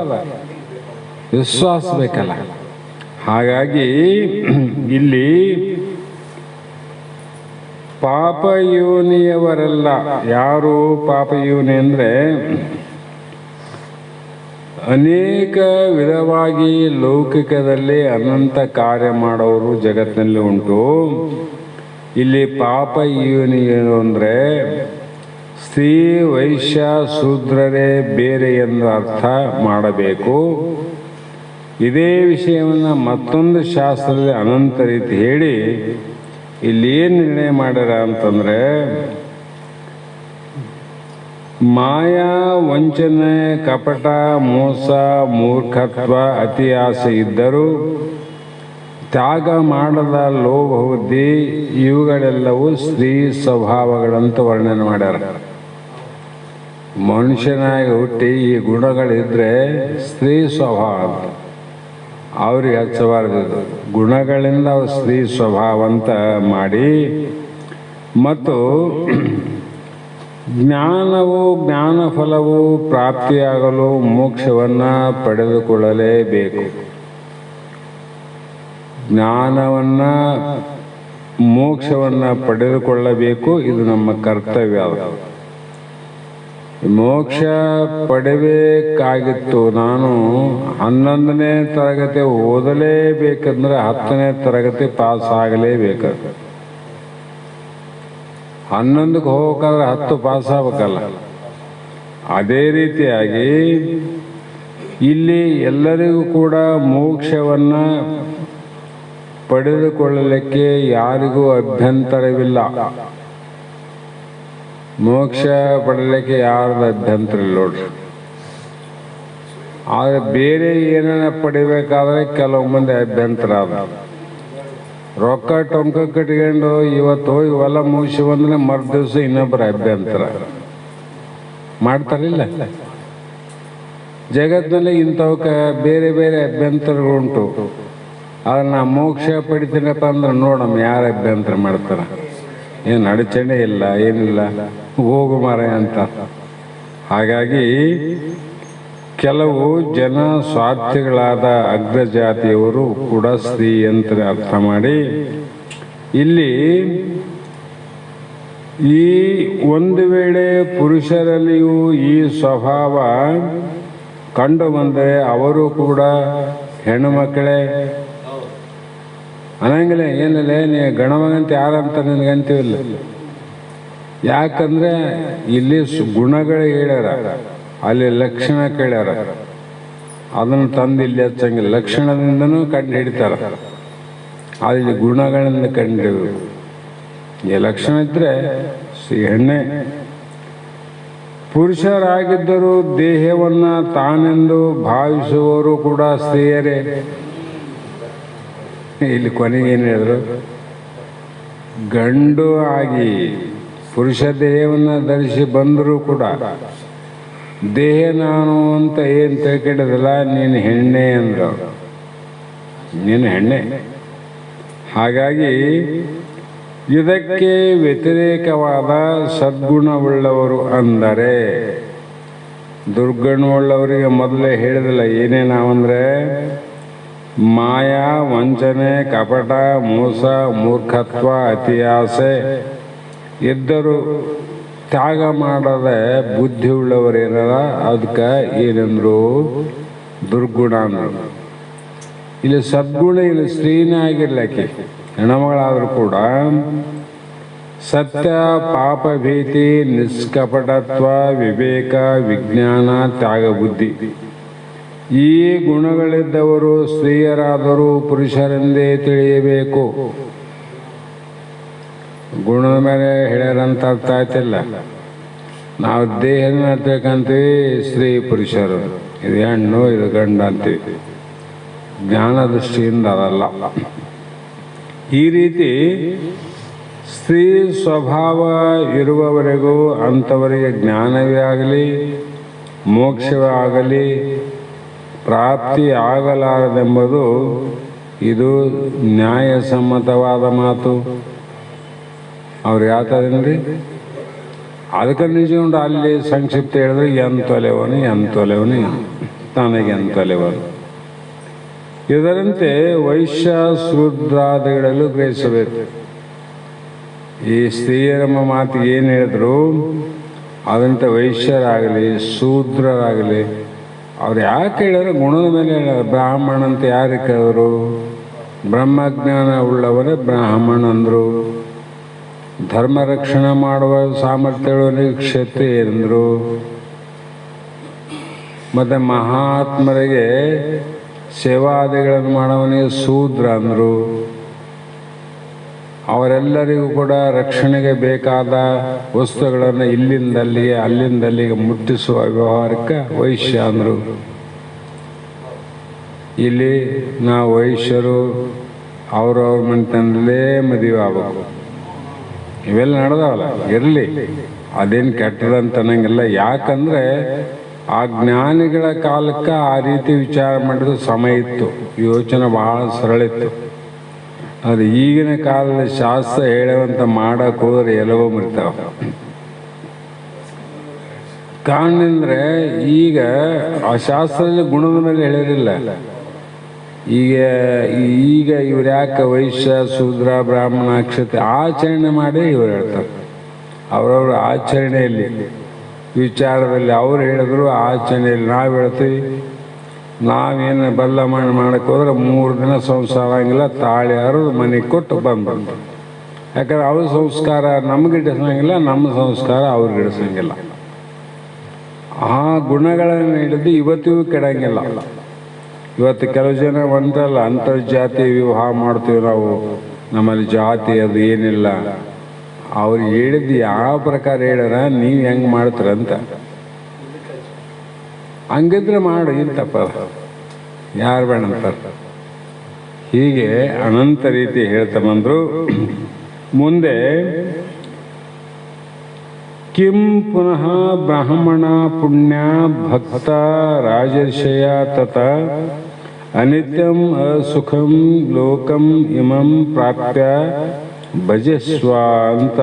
ವಿಶ್ವಾಸ ಬೇಕಲ್ಲ. ಹಾಗಾಗಿ ಇಲ್ಲಿ ಪಾಪ ಯೋನಿಯವರೆಲ್ಲ ಯಾರು ಪಾಪ ಯೋನಿ ಅಂದರೆ, ಅನೇಕ ವಿಧವಾಗಿ ಲೌಕಿಕದಲ್ಲಿ ಅನಂತ ಕಾರ್ಯ ಮಾಡೋರು ಜಗತ್ತಿನಲ್ಲಿ ಉಂಟು. ಇಲ್ಲಿ ಪಾಪ ಯೋನಿ ಏನು ಅಂದರೆ, ಸ್ತ್ರೀ ವೈಶ್ಯ ಶೂದ್ರರೇ ಬೇರೆ ಎಂದು ಅರ್ಥ ಮಾಡಬೇಕು. ಇದೇ ವಿಷಯವನ್ನು ಮತ್ತೊಂದು ಶಾಸ್ತ್ರದಲ್ಲಿ ಅನಂತ ರೀತಿ ಹೇಳಿ ಇಲ್ಲಿ ಏನು ನಿರ್ಣಯ ಮಾಡ್ಯಾರ ಅಂತಂದರೆ, ಮಾಯಾ ವಂಚನೆ, ಕಪಟ, ಮೋಸ, ಮೂರ್ಖತ್ವ, ಅತಿ ಆಸೆ ಇದ್ದರೂ ತ್ಯಾಗ ಮಾಡದ ಲೋಭ ಬುದ್ಧಿ ಇವುಗಳೆಲ್ಲವೂ ಸ್ತ್ರೀ ಸ್ವಭಾವಗಳಂತ ವರ್ಣನೆ ಮಾಡ್ಯಾರ. ಮನುಷ್ಯನಾಗಿ ಹುಟ್ಟಿ ಈ ಗುಣಗಳಿದ್ರೆ ಸ್ತ್ರೀ ಸ್ವಭಾವ ಅಂತ ಅವ್ರಿಗೆ ಹಚ್ಚಬಾರ್ದು. ಗುಣಗಳಿಂದ ಅವ್ರು ಸ್ತ್ರೀ ಸ್ವಭಾವ ಅಂತ ಮಾಡಿ, ಮತ್ತು ಜ್ಞಾನವು ಜ್ಞಾನಫಲವು ಪ್ರಾಪ್ತಿಯಾಗಲು ಮೋಕ್ಷವನ್ನು ಪಡೆದುಕೊಳ್ಳಲೇಬೇಕು. ಜ್ಞಾನವನ್ನು ಮೋಕ್ಷವನ್ನು ಪಡೆದುಕೊಳ್ಳಬೇಕು. ಇದು ನಮ್ಮ ಕರ್ತವ್ಯ. ಮೋಕ್ಷ ಪಡೆಯಬೇಕಾಗಿತ್ತು. ನಾನು 11ನೇ ತರಗತಿ ಓದಲೇಬೇಕಂದ್ರೆ 10ನೇ ತರಗತಿ ಪಾಸ್ ಆಗಲೇಬೇಕು. 11ಕ್ಕೆ ಹೋಗ್ಬೇಕಾದ್ರೆ 10 ಪಾಸ್ ಆಗ್ಬೇಕಲ್ಲ. ಅದೇ ರೀತಿಯಾಗಿ ಇಲ್ಲಿ ಎಲ್ಲರಿಗೂ ಕೂಡ ಮೋಕ್ಷವನ್ನು ಪಡೆದುಕೊಳ್ಳಲಿಕ್ಕೆ ಯಾರಿಗೂ ಅಭ್ಯಂತರವಿಲ್ಲ. ಮೋಕ್ಷ ಪಡಲಿಕ್ಕೆ ಯಾರ್ದು ಅಭ್ಯಂತರ ಇಲ್ಲ ನೋಡ್ರಿ. ಆದರೆ ಬೇರೆ ಏನೇನ ಪಡಿಬೇಕಾದ್ರೆ ಕೆಲವು ಮಂದಿ ಅಭ್ಯಂತರ ಅದ. ರೊಕ್ಕ ಟೊಂಕ ಕಟ್ಕೊಂಡು ಇವತ್ತು ಇವೆಲ್ಲ ಮುಗಿಸಿ ಬಂದ್ರೆ ಮರು ದಿವಸ ಇನ್ನೊಬ್ಬರ ಅಭ್ಯಂತರ ಮಾಡ್ತಾರಿಲ್ಲ. ಜಗತ್ತಿನಲ್ಲಿ ಇಂಥವಕ್ಕೆ ಬೇರೆ ಬೇರೆ ಅಭ್ಯಂತರಗಳುಂಟು. ಆದ್ರೆ ನಾ ಮೋಕ್ಷ ಪಡಿತೀನಪ್ಪ ಅಂದ್ರೆ ನೋಡಮ್ಮ ಯಾರು ಅಭ್ಯಂತರ ಮಾಡ್ತಾರ. ಏನು ಅಡಚಣೆ ಇಲ್ಲ, ಏನಿಲ್ಲ, ಹೋಗು ಮಾರೆ ಅಂತ. ಹಾಗಾಗಿ ಕೆಲವು ಜನ ಸ್ವಾರ್ಥಿಗಳಾದ ಅಗ್ರಜಾತಿಯವರು ಕೂಡ ಸ್ತ್ರೀ ಅಂತ ಅರ್ಥ ಮಾಡಿ ಇಲ್ಲಿ ಈ ಒಂದು ವೇಳೆ ಪುರುಷರಲ್ಲಿಯೂ ಈ ಸ್ವಭಾವ ಕಂಡು ಬಂದರೆ ಅವರು ಕೂಡ ಹೆಣ್ಣು ಮಕ್ಕಳೇ ಅನ್ನಂಗಿಲ್ಲ. ಏನಿಲ್ಲ, ನೀ ಗಣಮಗಂತ ಯಾರಂತ ನನಗಂತೀವಿಲ್ಲ. ಯಾಕಂದ್ರೆ ಇಲ್ಲಿ ಗುಣಗಳು ಹೇಳ್ಯಾರ, ಅಲ್ಲಿ ಲಕ್ಷಣ ಕೇಳ್ಯಾರ. ಅದನ್ನು ತಂದು ಇಲ್ಲಿ ಹಚ್ಚಂಗಿಲ್ಲ. ಲಕ್ಷಣದಿಂದನೂ ಕಂಡು ಹಿಡಿತಾರ, ಅಲ್ಲಿ ಗುಣಗಳಿಂದ ಕಂಡು ಹಿಡಿಬೇಕು. ಈ ಲಕ್ಷಣ ಇದ್ರೆ ಹೆಣ್ಣೆ. ಪುರುಷರಾಗಿದ್ದರೂ ದೇಹವನ್ನು ತಾನೆಂದು ಭಾವಿಸುವವರು ಕೂಡ ಸ್ತ್ರೀಯರೇ. ಇಲ್ಲಿ ಕೊನೆಗೆ ಏನು ಹೇಳಿದ್ರು, ಗಂಡು ಆಗಿ ಪುರುಷ ದೇಹವನ್ನು ಧರಿಸಿ ಬಂದರೂ ಕೂಡ ದೇಹ ನಾನು ಅಂತ ಏನು ತಿಳ್ಕೊಂಡಿದ್ದಲ್ಲ, ನೀನು ಹೆಣ್ಣೆ ಅಂದ್ರು. ನೀನು ಹೆಣ್ಣೆ. ಹಾಗಾಗಿ ಇದಕ್ಕೆ ವ್ಯತಿರೇಕವಾದ ಸದ್ಗುಣವುಳ್ಳವರು ಅಂದರೆ, ದುರ್ಗುಣವುಳ್ಳವರಿಗೆ ಮೊದಲೇ ಹೇಳಿದಿಲ್ಲ ಏನೇನಾವಂದ್ರೆ ಮಾಯಾ, ವಂಚನೆ, ಕಪಟ, ಮೋಸ, ಮೂರ್ಖತ್ವ, ಅತಿಯಾಸೆ ಇದ್ದರು ತ್ಯಾಗ ಮಾಡದ ಬುದ್ಧಿ ಉಳ್ಳವರೇನಾರ ಅದಕ್ಕೆ ಏನಂದ್ರು ದುರ್ಗುಣ ಅಂದರು. ಇಲ್ಲಿ ಸದ್ಗುಣ, ಇಲ್ಲಿ ಸ್ತ್ರೀನೇ ಆಗಿರ್ಲಿಕ್ಕೆ ಹೆಣ್ಮಗಳಾದರೂ ಕೂಡ ಸತ್ಯ, ಪಾಪ ಭೀತಿ, ನಿಷ್ಕಪಟತ್ವ, ವಿವೇಕ, ವಿಜ್ಞಾನ, ತ್ಯಾಗ ಬುದ್ಧಿ ಈ ಗುಣಗಳಿದ್ದವರು ಸ್ತ್ರೀಯರಾದರೂ ಪುರುಷರೆಂದೇ ತಿಳಿಯಬೇಕು. ಗುಣದ ಮೇಲೆ ಹೇಳ್ಯಾರಂತ ಅರ್ಥ ಆಯ್ತಿಲ್ಲ. ನಾವು ದೇಹನ ತಿಳ್ಕೊಂತೀವಿ, ಸ್ತ್ರೀ ಪುರುಷರು, ಇದು ಹೆಣ್ಣು ಇದು ಗಂಡ ಅಂತೀವಿ. ಜ್ಞಾನ ದೃಷ್ಟಿಯಿಂದ ಅದಲ್ಲ. ಈ ರೀತಿ ಸ್ತ್ರೀ ಸ್ವಭಾವ ಇರುವವರೆಗೂ ಅಂಥವರಿಗೆ ಜ್ಞಾನವೇ ಆಗಲಿ ಮೋಕ್ಷವೇ ಆಗಲಿ ಪ್ರಾಪ್ತಿ ಆಗಲಾರದೆಂಬುದು ಇದು ನ್ಯಾಯಸಮ್ಮತವಾದ ಮಾತು. ಅವ್ರು ಯಾತದೇನ್ರಿ, ಅದಕ್ಕೆ ನಿಜಗೊಂಡು ಅಲ್ಲಿ ಸಂಕ್ಷಿಪ್ತ ಹೇಳಿದ್ರೆ ಎಂತೊಲೆವನು ತನಗೆ ಎಂತೊಲೆವನು. ಇದರಂತೆ ವೈಶ್ಯ ಶೂದ್ರಾದಿಗಳಲ್ಲೂ ಗ್ರಹಿಸಬೇಕು. ಈ ಸ್ತ್ರೀಯರಮ್ಮ ಮಾತಿಗೆ ಏನು ಹೇಳಿದ್ರು ಅದಂತೆ ವೈಶ್ಯರಾಗಲಿ ಶೂದ್ರರಾಗಲಿ ಅವ್ರು ಯಾಕೆ ಹೇಳಿದ್ರು ಗುಣದ ಮೇಲೆ ಹೇಳಿದ್ರು. ಬ್ರಾಹ್ಮಣ ಅಂತ ಯಾರು ಕೇಳಿದ್ರು? ಬ್ರಹ್ಮಜ್ಞಾನ ಉಳ್ಳವರೇ ಬ್ರಾಹ್ಮಣ ಅಂದರು. ಧರ್ಮ ರಕ್ಷಣೆ ಮಾಡುವ ಸಾಮರ್ಥ್ಯಗಳವನಿಗೆ ಕ್ಷತ್ರಿಯ ಎಂದರು. ಮತ್ತು ಮಹಾತ್ಮರಿಗೆ ಸೇವಾದಿಗಳನ್ನು ಮಾಡುವವನಿಗೆ ಶೂದ್ರ ಅಂದರು. ಅವರೆಲ್ಲರಿಗೂ ಕೂಡ ರಕ್ಷಣೆಗೆ ಬೇಕಾದ ವಸ್ತುಗಳನ್ನು ಇಲ್ಲಿಂದಲ್ಲಿಗೆ ಅಲ್ಲಿಂದಲ್ಲಿಗೆ ಮುಟ್ಟಿಸುವ ವ್ಯವಹಾರಕ್ಕೆ ವೈಶ್ಯ ಅಂದರು. ಇಲ್ಲಿ ನಾವು ವೈಶ್ಯರು ಅವ್ರವ್ರ ಮನೆತನದಲ್ಲೇ ಮದುವೆ ಆಗ್ಬೇಕು. ಇವೆಲ್ಲ ನಡೆದವಲ್ಲ, ಇರಲಿ, ಅದೇನು ಕೆಟ್ಟದಂತ ಅನ್ನಂಗಿಲ್ಲ. ಯಾಕಂದರೆ ಆ ಜ್ಞಾನಿಗಳ ಕಾಲಕ್ಕೆ ಆ ರೀತಿ ವಿಚಾರ ಮಾಡಿದ ಸಮಯ ಇತ್ತು, ಯೋಚನೆ ಭಾಳ ಸರಳ ಇತ್ತು. ಅದು ಈಗಿನ ಕಾಲದ ಶಾಸ್ತ್ರ ಹೇಳುವಂತ ಮಾಡಕ್ಕೆ ಹೋದ್ರೆ ಎಲ್ಲವೋ ಮುರಿತಾವ. ಕಾರಣ ಅಂದರೆ ಈಗ ಆ ಶಾಸ್ತ್ರದಲ್ಲಿ ಗುಣದ ಮೇಲೆ ಹೇಳಿರಲಿಲ್ಲ. ಈಗ ಇವ್ರು ಯಾಕೆ ವೈಶ್ಯ ಶೂದ್ರ ಬ್ರಾಹ್ಮಣ ಕ್ಷತ್ರಿಯ ಆಚರಣೆ ಮಾಡಿ ಇವ್ರು ಹೇಳ್ತಾರೆ. ಅವರವ್ರ ಆಚರಣೆಯಲ್ಲಿ ವಿಚಾರದಲ್ಲಿ ಅವ್ರು ಹೇಳಿದ್ರು, ಆಚರಣೆಯಲ್ಲಿ ನಾವು ಹೇಳ್ತೀವಿ. ನಾವೇನು ಬಲ್ಲ ಮಾಡಕ್ಕೆ ಹೋದ್ರೆ 3 ದಿನ ಸಂಸಾರ ಆಗಿಲ್ಲ, ತಾಳಿ ಹರಿದು ಮನೆಗೆ ಕೊಟ್ಟು ಬಂದ್ಬಂದು. ಯಾಕಂದ್ರೆ ಅವ್ರ ಸಂಸ್ಕಾರ ನಮ್ಗೆ ಇಡಿಸಂಗಿಲ್ಲ, ನಮ್ಮ ಸಂಸ್ಕಾರ ಅವ್ರಿಗೆ ಇಡಿಸಂಗಿಲ್ಲ. ಆ ಗುಣಗಳನ್ನು ಹಿಡಿದು ಇವತ್ತಿಗೂ ಕೆಡಂಗಿಲ್ಲ. ಇವತ್ತು ಕೆಲವು ಜನ ಒಂದಲ್ಲ ಅಂತರ್ಜಾತಿ ವಿವಾಹ ಮಾಡ್ತೀವಿ ನಾವು, ನಮ್ಮಲ್ಲಿ ಜಾತಿ ಅದು ಏನಿಲ್ಲ. ಅವ್ರು ಹೇಳಿದ್ದು ಯಾವ ಪ್ರಕಾರ ಹೇಳ್ಯಾರ, ನೀವು ಹೆಂಗೆ ಮಾಡ್ತೀರಂತ. ಹಂಗಿದ್ರೆ ಮಾಡು, ಇಂತಪ್ಪ ಯಾರು ಬೇಡ ಅಂತಾರೆ. ಹೀಗೆ ಅನಂತ ರೀತಿ ಹೇಳ್ತಾ ಬಂದರು. ಮುಂದೆ ಕಿಂ ಪುನಃ ಬ್ರಾಹ್ಮಣ ಪುಣ್ಯ ಭಕ್ತ ರಾಜರ್ಷಯ ತತ ಅನಿತ್ಯಂ ಅಸುಖಂ ಲೋಕಂ ಇಮಂ ಪ್ರಾಪ್ಯ ಭಜಸ್ವ ಅಂತ.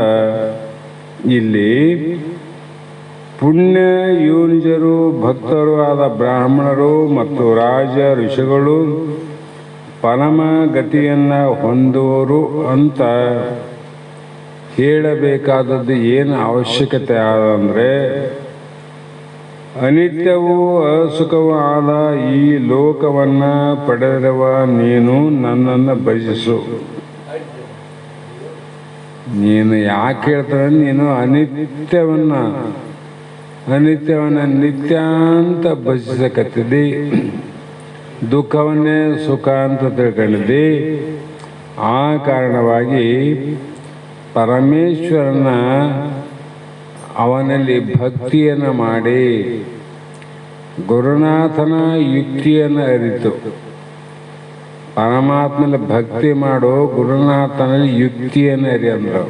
ಇಲ್ಲಿ ಪುಣ್ಯ ಯೋನಿಜರು ಭಕ್ತರು ಆದ ಬ್ರಾಹ್ಮಣರು ಮತ್ತು ರಾಜ ಋಷಿಗಳು ಪರಮ ಗತಿಯನ್ನು ಹೊಂದುವರು ಅಂತ ಹೇಳಬೇಕಾದದ್ದು ಏನು ಅವಶ್ಯಕತೆ ಆದಂದರೆ, ಅನಿತ್ಯವೂ ಅಸುಖವೂ ಆದ ಈ ಲೋಕವನ್ನು ಪಡೆದಿರುವ ನೀನು ನನ್ನನ್ನು ಭಜಿಸು. ನೀನು ಯಾಕೆ ಹೇಳ್ತಾರೆ, ನೀನು ಅನಿತ್ಯವನ್ನು ನಿತ್ಯ ಅಂತ ಭಜಿಸಕತ್ತಿದ್ದಿ, ದುಃಖವನ್ನೇ ಸುಖ ಅಂತ ತಿಳ್ಕೊಂಡಿದ್ದಿ. ಆ ಕಾರಣವಾಗಿ ಪರಮೇಶ್ವರನ ಅವನಲ್ಲಿ ಭಕ್ತಿಯನ್ನು ಮಾಡಿ ಗುರುನಾಥನ ಯುಕ್ತಿಯನ್ನು ಅರಿತು. ಪರಮಾತ್ಮನಲ್ಲಿ ಭಕ್ತಿ ಮಾಡೋ, ಗುರುನಾಥನಲ್ಲಿ ಯುಕ್ತಿಯನ್ನು ಅರಿ ಅಂದರು.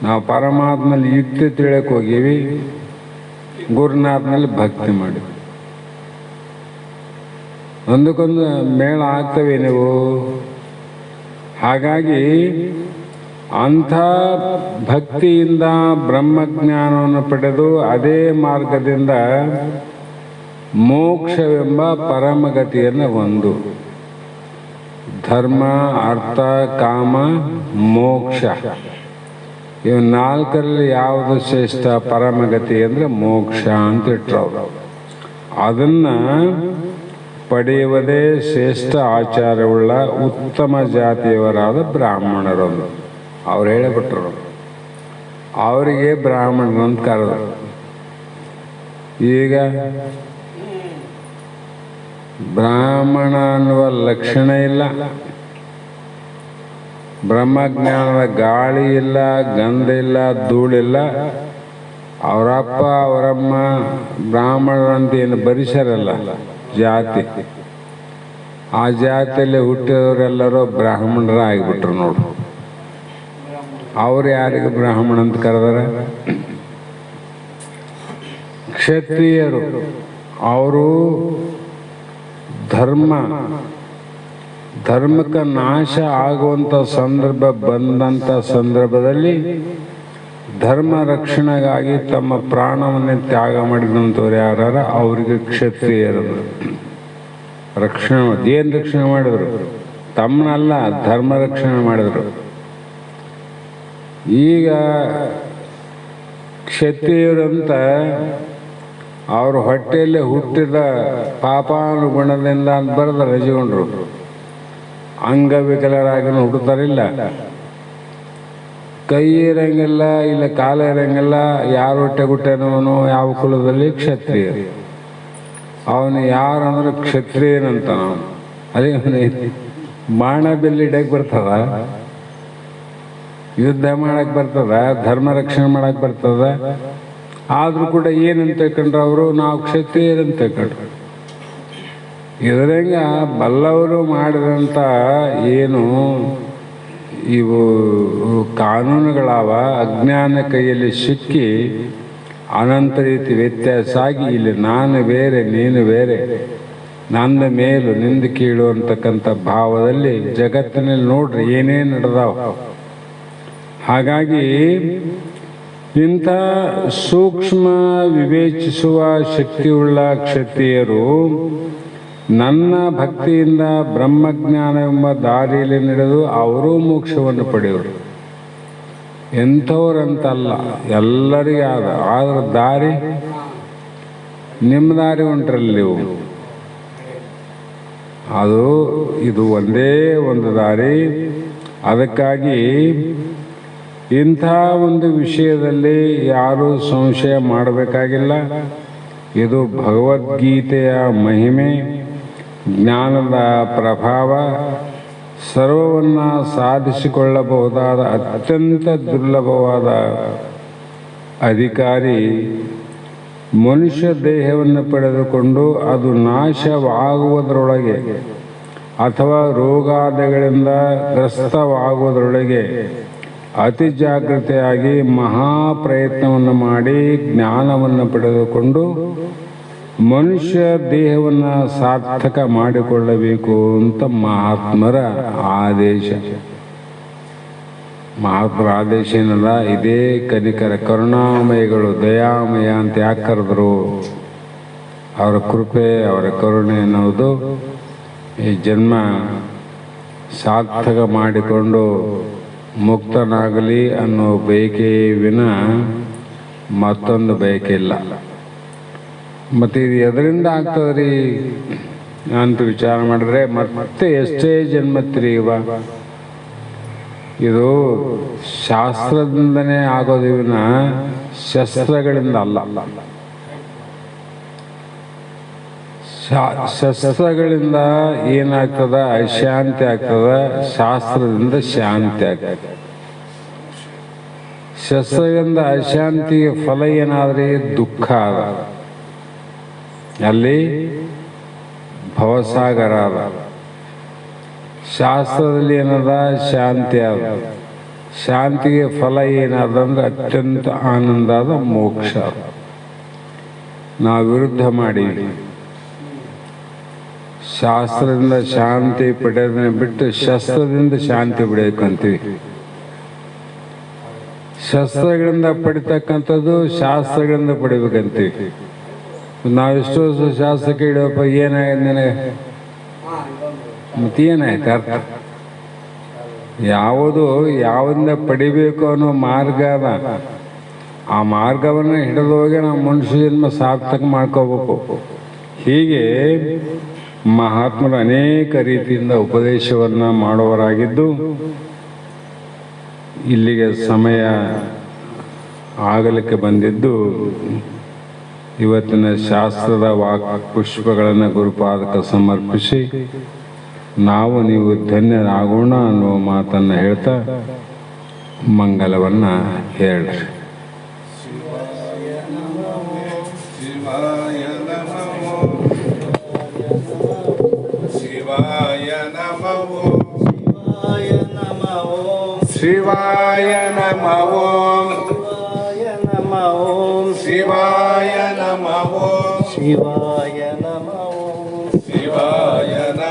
ನಾವು ಪರಮಾತ್ಮನಲ್ಲಿ ಯುಕ್ತಿ ತಿಳಕ್ಕೆ ಹೋಗೀವಿ, ಗುರುನಾಥನಲ್ಲಿ ಭಕ್ತಿ ಮಾಡಿ. ಒಂದಕ್ಕೊಂದು ಮೇಳ ಆಗ್ತವೆ ನೀವು. ಹಾಗಾಗಿ ಅಂಥ ಭಕ್ತಿಯಿಂದ ಬ್ರಹ್ಮಜ್ಞಾನವನ್ನು ಪಡೆದು ಅದೇ ಮಾರ್ಗದಿಂದ ಮೋಕ್ಷವೆಂಬ ಪರಮಗತಿಯನ್ನು ಹೊಂದು. ಧರ್ಮ, ಅರ್ಥ, ಕಾಮ, ಮೋಕ್ಷ ಇವು 4ರಲ್ಲಿ ಯಾವುದು ಶ್ರೇಷ್ಠ ಪರಮಗತಿ ಅಂದರೆ ಮೋಕ್ಷ ಅಂತ ಇಟ್ಟರು. ಅದನ್ನು ಪಡೆಯುವುದೇ ಶ್ರೇಷ್ಠ ಆಚಾರವುಳ್ಳ ಉತ್ತಮ ಜಾತಿಯವರಾದ ಬ್ರಾಹ್ಮಣರು. ಅವ್ರು ಹೇಳಿಬಿಟ್ರು, ಅವರಿಗೆ ಬ್ರಾಹ್ಮಣರು ಅಂತ ಕರೆದರು. ಈಗ ಬ್ರಾಹ್ಮಣ ಅನ್ನುವ ಲಕ್ಷಣ ಇಲ್ಲ, ಬ್ರಹ್ಮಜ್ಞಾನದ ಗಾಳಿ ಇಲ್ಲ, ಗಂಧ ಇಲ್ಲ, ಧೂಳಿಲ್ಲ. ಅವರಪ್ಪ ಅವರಮ್ಮ ಬ್ರಾಹ್ಮಣರಂತ ಏನು ಬರಿಸರಲ್ಲ ಜಾತಿ, ಆ ಜಾತಿಯಲ್ಲಿ ಹುಟ್ಟಿದವರೆಲ್ಲರೂ ಬ್ರಾಹ್ಮಣರ ಆಗಿಬಿಟ್ರು ನೋಡು. ಅವ್ರು ಯಾರಿಗೆ ಬ್ರಾಹ್ಮಣ ಅಂತ ಕರೆದಾರ? ಕ್ಷತ್ರಿಯರು. ಅವರು ಧರ್ಮಕ್ಕೆ ನಾಶ ಆಗುವಂಥ ಸಂದರ್ಭ ಬಂದಂಥ ಸಂದರ್ಭದಲ್ಲಿ ಧರ್ಮ ರಕ್ಷಣೆಗಾಗಿ ತಮ್ಮ ಪ್ರಾಣವನ್ನೇ ತ್ಯಾಗ ಮಾಡಿದಂಥವ್ರು ಯಾರ, ಅವರಿಗೆ ಕ್ಷತ್ರಿಯರು ರಕ್ಷಣೆ. ಏನು ರಕ್ಷಣೆ ಮಾಡಿದ್ರು? ತಮ್ಮನಲ್ಲ, ಧರ್ಮ ರಕ್ಷಣೆ ಮಾಡಿದ್ರು. ಈಗ ಕ್ಷತ್ರಿಯರಂತ ಅವ್ರ ಹೊಟ್ಟೆಯಲ್ಲಿ ಹುಟ್ಟಿದ ಪಾಪಾನುಗುಣದಿಂದ ಅಂತ ಬರೆದ ರಜಗೊಂಡ್ರು. ಅಂಗವಿಕಲರಾಗಿ ಹುಟ್ಟುತ್ತಾರಿಲ್ಲ, ಕೈ ಇರಂಗಿಲ್ಲ, ಇಲ್ಲ ಕಾಲ ಇರಂಗಿಲ್ಲ. ಯಾರು ಹೊಟ್ಟೆ ಗುಟ್ಟೆನವನು, ಯಾವ ಕುಲದಲ್ಲಿ? ಕ್ಷತ್ರಿಯ. ಅವನು ಯಾರು ಅಂದ್ರೆ ಕ್ಷತ್ರಿಯನಂತ. ನಾವು ಅದೇ ಬಾಣ ಬೆಲ್ಲಿ ಇಡಕ್ಕೆ ಬರ್ತದ, ಯುದ್ಧ ಮಾಡಕ್ಕೆ ಬರ್ತದ, ಧರ್ಮ ರಕ್ಷಣೆ ಮಾಡಕ್ಕೆ ಬರ್ತದ. ಆದರೂ ಕೂಡ ಏನಂತ ತಿಳ್ಕೊಂಡ್ರು ಅವರು? ನಾವು ಕ್ಷತ್ರಿಯರಂತ ತಿಳ್ಕೊಂಡ್ರು. ಇದರಂಗ ಬಲ್ಲವರು ಮಾಡಿದಂಥ ಏನು ಇವು ಕಾನೂನುಗಳವ ಅಜ್ಞಾನ ಕೈಯಲ್ಲಿ ಸಿಕ್ಕಿ ಅನಂತ ರೀತಿ ವ್ಯತ್ಯಾಸ ಆಗಿ ಇಲ್ಲಿ ನಾನು ಬೇರೆ ನೀನು ಬೇರೆ, ನಂದ ಮೇಲು ನಿಂದು ಕೀಳು ಅಂತಕ್ಕಂಥ ಭಾವದಲ್ಲಿ ಜಗತ್ತಿನಲ್ಲಿ ನೋಡ್ರಿ ಏನೇನು ನಡೆದಾವ. ಹಾಗಾಗಿ ಇಂಥ ಸೂಕ್ಷ್ಮ ವಿವೇಚಿಸುವ ಶಕ್ತಿಯುಳ್ಳ ಕ್ಷತ್ರಿಯರು ನನ್ನ ಭಕ್ತಿಯಿಂದ ಬ್ರಹ್ಮಜ್ಞಾನ ಎಂಬ ದಾರಿಯಲ್ಲಿ ನಡೆದು ಅವರೂ ಮೋಕ್ಷವನ್ನು ಪಡೆಯುವರು. ಎಂಥವ್ರಂತಲ್ಲ, ಎಲ್ಲರಿಗೂ ಆದ್ರೆ ದಾರಿ ನಿಮ್ಮ ದಾರಿ ಉಂಟ್ರಲ್ಲಿ ನೀವು, ಅದು ಇದು ಒಂದೇ ಒಂದು ದಾರಿ. ಅದಕ್ಕಾಗಿ ಇಂಥ ಒಂದು ವಿಷಯದಲ್ಲಿ ಯಾರೂ ಸಂಶಯ ಮಾಡಬೇಕಾಗಿಲ್ಲ. ಇದು ಭಗವದ್ಗೀತೆಯ ಮಹಿಮೆ, ಜ್ಞಾನದ ಪ್ರಭಾವ, ಸರ್ವವನ್ನು ಸಾಧಿಸಿಕೊಳ್ಳಬಹುದಾದ ಅತ್ಯಂತ ದುರ್ಲಭವಾದ ಅಧಿಕಾರಿ ಮನುಷ್ಯ ದೇಹವನ್ನು ಪಡೆದುಕೊಂಡು ಅದು ನಾಶವಾಗುವುದರೊಳಗೆ ಅಥವಾ ರೋಗಾದಿಗಳಿಂದ ಗ್ರಸ್ತವಾಗುವುದರೊಳಗೆ ಅತಿ ಜಾಗೃತೆಯಾಗಿ ಮಹಾಪ್ರಯತ್ನವನ್ನು ಮಾಡಿ ಜ್ಞಾನವನ್ನು ಪಡೆದುಕೊಂಡು ಮನುಷ್ಯ ದೇಹವನ್ನು ಸಾರ್ಥಕ ಮಾಡಿಕೊಳ್ಳಬೇಕು ಅಂತ ಮಹಾತ್ಮರ ಆದೇಶ. ಮಹಾತ್ಮರ ಆದೇಶ ಏನಲ್ಲ, ಇದೇ ಕನಿಕರ ಕರುಣಾಮಯಗಳು ದಯಾಮಯ ಅಂತ ಯಾಕೆ ಕರೆದ್ರು? ಅವರ ಕೃಪೆ ಅವರ ಕರುಣೆ ಅನ್ನೋದು ಈ ಜನ್ಮ ಸಾರ್ಥಕ ಮಾಡಿಕೊಂಡು ಮುಕ್ತನಾಗಲಿ ಅನ್ನೋ ಬಯಕೆ ವಿನ ಮತ್ತೊಂದು ಬಯಕೆ ಇಲ್ಲ. ಮತ್ತು ಇದು ಎದರಿಂದ ಆಗ್ತದ್ರಿ ಅಂತ ವಿಚಾರ ಮಾಡಿದ್ರೆ ಮತ್ತೆ ಎಷ್ಟೇ ಜನ್ಮತ್ರಿ ಇದು ಶಾಸ್ತ್ರದಿಂದನೇ ಆಗೋದು ವಿನ ಶಸ್ತ್ರಗಳಿಂದ ಅಲ್ಲ. ಶಸ್ತ್ರಗಳಿಂದ ಏನಾಗ್ತದ? ಅಶಾಂತಿ ಆಗ್ತದ. ಶಾಸ್ತ್ರದಿಂದ ಶಾಂತಿ ಆಗ್ತದೆ. ಶಸ್ತ್ರದಿಂದ ಅಶಾಂತಿಗೆ ಫಲ ಏನಾದ್ರೆ ದುಃಖ ಅದ, ಅಲ್ಲಿ ಭವಸಾಗರ ಅದ. ಶಾಸ್ತ್ರದಲ್ಲಿ ಏನದ? ಶಾಂತಿ ಅದ. ಶಾಂತಿಗೆ ಫಲ ಏನಾದಂದ್ರೆ ಅತ್ಯಂತ ಆನಂದ ಅದ, ಮೋಕ್ಷ. ನಾವು ವಿರುದ್ಧ ಮಾಡೀವಿ. ಶಾಸ್ತ್ರದಿಂದ ಶಾಂತಿ ಪಡೆಯೋದನ್ನ ಬಿಟ್ಟು ಶಸ್ತ್ರದಿಂದ ಶಾಂತಿ ಪಡೆಯಬೇಕಂತೀವಿ. ಶಸ್ತ್ರಗಳಿಂದ ಪಡಿತಕ್ಕಂಥದ್ದು ಶಾಸ್ತ್ರಗಳಿಂದ ಪಡಿಬೇಕಂತೀವಿ. ನಾವೆಷ್ಟೋ ಶಾಸ್ತ್ರಕ್ಕೆ ಇಡೋಪ್ಪ, ಏನಾಗಿದೆ ನನಗೆ? ಮತ್ತೇನಾಯ್ತು ಅರ್ಥ? ಯಾವುದರಿಂದ ಪಡಿಬೇಕು ಅನ್ನೋ ಮಾರ್ಗ ಅದ. ಆ ಮಾರ್ಗವನ್ನು ಹಿಡಿದು ಹೋಗಿ ನಾವು ಮನುಷ್ಯ ಜನ್ಮ ಸಾರ್ಥಕ ಮಾಡ್ಕೋಬೇಕು. ಹೀಗೆ ಮಹಾತ್ಮರು ಅನೇಕ ರೀತಿಯಿಂದ ಉಪದೇಶವನ್ನು ಮಾಡುವವರಾಗಿದ್ದು, ಇಲ್ಲಿಗೆ ಸಮಯ ಆಗಲಿಕ್ಕೆ ಬಂದಿದ್ದು, ಇವತ್ತಿನ ಶಾಸ್ತ್ರದ ಪುಷ್ಪಗಳನ್ನು ಗುರುಪಾದಕ್ಕೆ ಸಮರ್ಪಿಸಿ ನಾವು ನೀವು ಧನ್ಯರಾಗೋಣ ಅನ್ನುವ ಮಾತನ್ನು ಹೇಳ್ತಾ ಮಂಗಲವನ್ನು ಹೇಳ್ರಿ. ಶಿವಾಯ ನಮೋ ಶಿವಾಯ ನಮೋ ಶಿವಾಯ ನಮೋ ಶಿವಾಯ ನಮೋ ಶಿವಾಯ ನಮೋ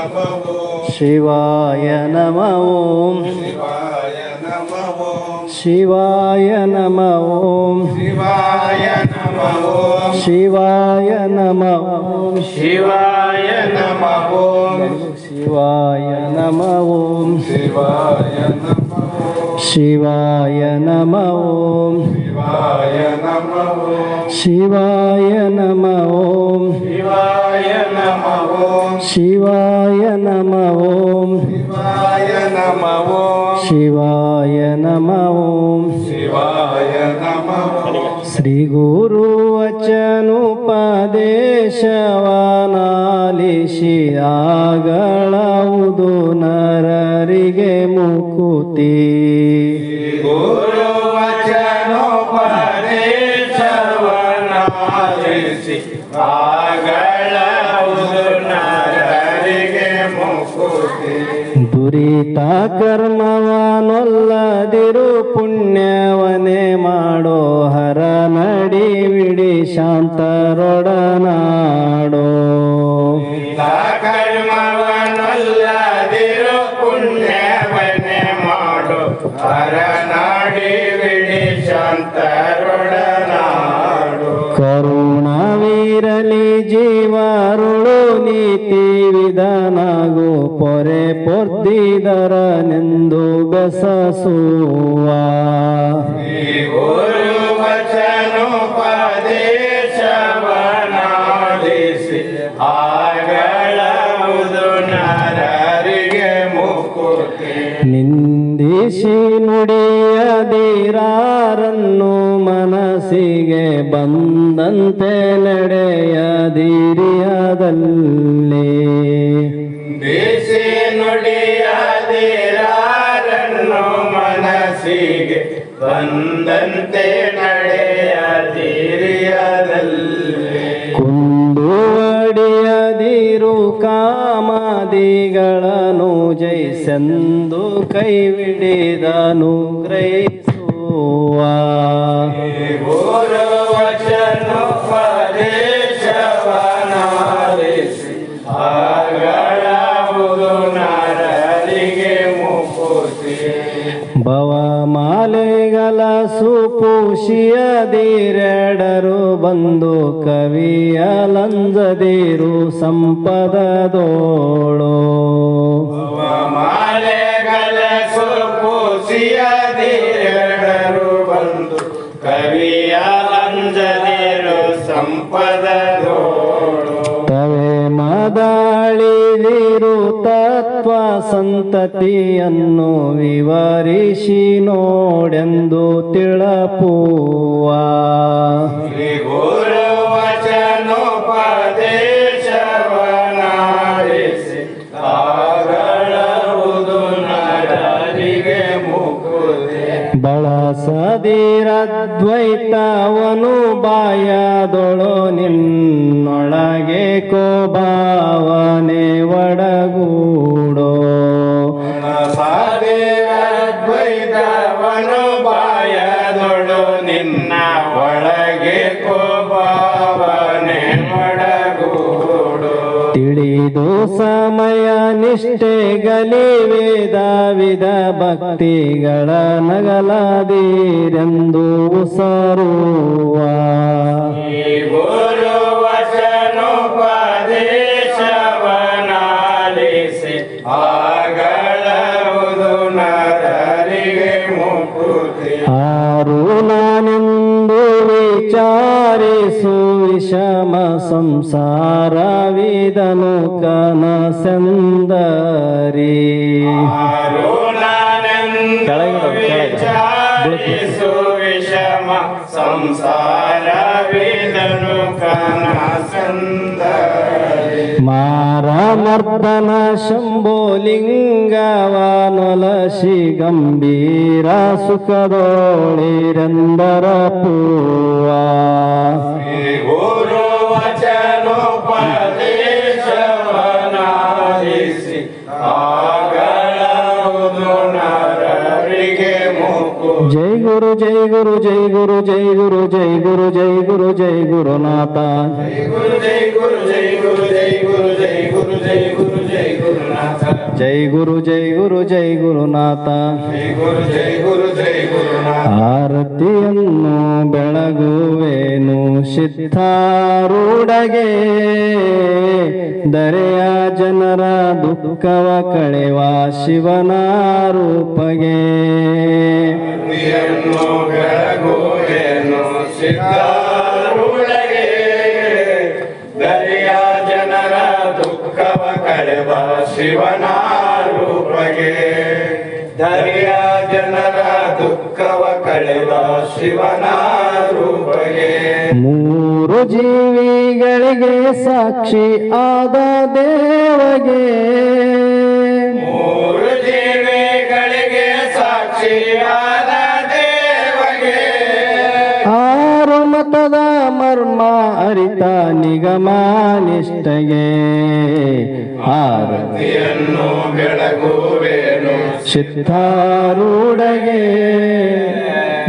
ಶಿವಾಯ ನಮೋ ಶಿವಾಯ ನಮೋ ಶಿವಾಯ ನಮೋ ಶಿವಾಯ ನಮೋ ಶಿವಾಯ ನಮೋ ಶಿವಾಯ ನಮೋ ಶಿವಾಯ ನಮೋ ಶಿವಾಯ ನಮೋ ಶಿವಾಯ ನಮೋ ಶಿವಾಯ ನಮೋ ಶಿವಾಯ ನಮೋ ಶಿವಾಯ ನಮೋ ಶಿವಾಯ ನಮೋ ಶ್ರೀ ಗುರು ವಚನೋಪದೇಶವನಾಲಿಸಿ ಆಗಳವುದು ನರರಿಗೆ ಮುಕುತಿ. ಗುರು ವಚನೋಪದೇಶವನಾಲಿಸಿ ಆಗಳವುದು ನರರಿಗೆ ದುರಿತ ಕರ್ಮವನೊಲ್ಲದಿರು ಪುಣ್ಯವನೇ ಮಾಡೋ ಹರ ನಡಿ ವಿಡಿ ಶಾಂತರೊಡನಾಡೋ ಕರ್ಮವನಲ್ಲದಿರು ಪುಣ್ಯವನ್ನೇ ಮಾಡು ಹರನಾಡಿ ವಿಡಿ ಶಾಂತರೊಡನಾಡು ಕರುಣವಿರಲಿ ಜೀವರುಳು ನೀತಿ ವಿಧಾನಗು ಪೊರೆ ಪೊರ್ದಿದರನೆಂದು ಬೆಸಸುವ ಗುರು ವಚನೋಪದೇಶವನಾಲಿಸಿ ಆಗಳವುದು ನರರಿಗೆ ಮುಕುತಿ ನಿಂದಿಸಿ ನುಡಿಯದಿರಾರನ್ನು ಮನಸ್ಸಿಗೆ ಬಂದಂತೆ ನಡೆಯದಿರಿಯದಲ್ಲಿ ದೇಶಿ ನುಡಿಯದಿರಾರನ್ನು ಮನಸ್ಸಿಗೆ ಬಂದಂತೆ ನಡೆಯದಿರಿಯದಲ್ಲಿ ಕುಂದುವಡಿಯದಿರು ಕಾಮಾದಿಗಳನ್ನು ಜಯಿಸೆಂದು ಕೈವಿಡಿದನು ಗ್ರಹಿಸುವ ಗುರು ವಚನೋಪದೇಶವನಾಲಿಸಿ ಆಗಳವುದು ನರರಿಗೆ ಮುಕುತಿ ಭವಮಾಲೆಗಳ ಸುಪುಷಿಯದಿರೆಡರು ಬಂದು ಕವಿಯಲಂಜದಿರು ಸಂಪದದೋಳು ಮಾಲೆಗಳ ಸುಪುಸಿಯದಿರೆಡರು ಬಂದು ಕವಿಯ ಅಂಜದಿರು ಸಂಪದದೋಳು ತವೆ ಮದಾಳಿದಿರು ತತ್ವ ಸಂತತಿಯನ್ನು ವಿವರಿಸಿ ನೋಡೆಂದು ತಿಳಪುವ ಶ್ರೀ ಗುರು ವಚನೋಪದೇಶವನಾಲಿಸಿ ಆಗಳವುದು ನರರಿಗೆ ಮುಕುತಿ ಬಳಸದಿರದ್ವೈತವನು ಬಾಯದೊಳು ನಿನ್ನೊಳಗೆ ಕೋಭಾವನೆ ಒಡಗೂಡೋ ಸಾದೇವದ್ವೈತವನು ಬಾಯದೊಳು ನಿನ್ನ ಒಳಗೆ ಕೋಭಾವನೆ ಒಡಗೂಡು ತಿಳಿದು ಸಮಯ ನಿಷ್ಠೆಗಲಿ ವೇದ ವಿಧ ಭಕ್ತಿಗಳ ನಗಲಾದಿರೆಂದು ಸರುವ ಈ ಗುರು ವಚನೋಪದೇಶವನಾಲಿಸಿ ಆಗಳವುದು ನರರಿಗೆ ಮುಕುತಿ ಆರು ನಾನೆಂದು ವಿಚಾರಿಸು ವಿಷಮ ಸಂಸಾರವಿದನು ಕನಸೆಂದರಿ ವಿಚಾರಿಸು ವಿಷಮ ಸಂಸಾರವಿದನು ಕನಸಂದರಿ ಮಾರಮರ್ದನ ಶಂಭೋಲಿಂಗವನೊಲಸಿ ಗಂಭೀರ ಸುಖದೋಳಿರೆಂದರ ಪೂವ ಗುರು ವಚನೋಪದೇಶವನಾಲಿಸಿ ಆಗಳವುದು ನರರಿಗೆ ಮುಕು ಜೈ ಗುರು ಜೈ ಗುರು ಜೈ ಗುರು ಜೈ ಗುರು ಜೈ ಗುರು ಜೈ ಗುರು ಜೈ ಗುರುನಾಥ ಜೈ ಗುರು ಜೈ ಗುರು ಜೈ ಗುರು ಜೈ ಗುರು ಜೈ ಗುರು ಜೈ ಗುರು ಜೈ ಗುರುನಾಥ ಜೈ ಗುರು ಜೈ ಗುರು ಜೈ ಗುರುನಾಥ ಜೈ ಗುರು ಜೈ ಗುರು ಜೈ ಗುರುನಾಥ ಆರತಿಯನ್ನು ಬೆಳಗುವೇನು ಸಿದ್ಧಾರೂಢಗೆ ದರೆಯ ಜನರ ದುಃಖವ ಕಳೆವ ಶಿವನ ರೂಪಗೆ ಯನ್ನು ಬೆಳಗುವೆನು ಸಿದ್ಧಾರೂಢಗೆ ದರಿಯ ಜನರ ದುಃಖವ ಕಳೆವ ಶಿವನ ರೂಪಗೆ ದರಿಯ ಜನರ ದುಃಖವ ಕಳೆವ ಶಿವನ ರೂಪಗೆ ಮೂರು ಜೀವಿಗಳಿಗೆ ಸಾಕ್ಷಿ ಆದ ದೇವಗೆ ಮೂರು ಜೀವಿಗಳಿಗೆ ಸಾಕ್ಷಿಯಾದ ದೇವಗೆ ಆರು ಮತದ ಮರ್ಮ ಅರಿತ ನಿಗಮ ನಿಷ್ಠೆಗೆ ಆರತಿ ಯನ್ನು ಬೆಳಗುವೇನು ಸಿದ್ಧಾರೂಢಗೆ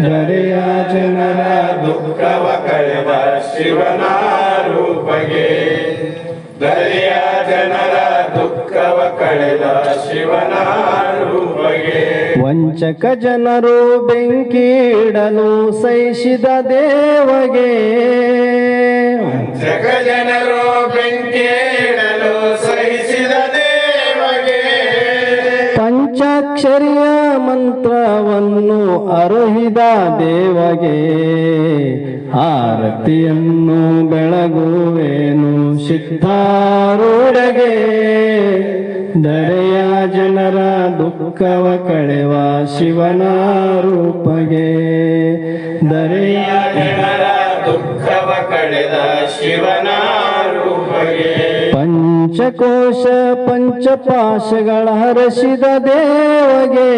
ದರೆಯ ಜನರ ದುಃಖವ ಕಳೆದ ಶಿವನ ರೂಪಗೆ ದರೆಯ ಜನರ ದುಃಖವ ಕಳೆದ ಶಿವನ ರೂಪಗೆ ವಂಚಕ ಜನರು ಬೆಂಕಿಡಲು ಸಹಿಸಿದ ದೇವಗೆ ಜಗ ಜನರು ಬೆಂಕಿಡಲು ಸಹಿಸಿದ ದೇವಗೆ ಪಂಚಾಕ್ಷರಿಯ ಮಂತ್ರವನ್ನು ಅರುಹಿದ ದೇವಗೆ ಆರತಿಯನ್ನು ಬೆಳಗುವೇನು ಸಿದ್ಧಾರೂಢಗೆ ದರೆಯ ಜನರ ದುಃಖವ ಕಳೆವ ಶಿವನ ರೂಪಗೆ ದರೆಯ ಜನರ ದುಃಖವ ಕಳೆದ ಶಿವನ ರೂಪಗೆ ಪಂಚಕೋಶ ಪಂಚಪಾಶಗಳ ಹರಸಿದ ದೇವಗೆ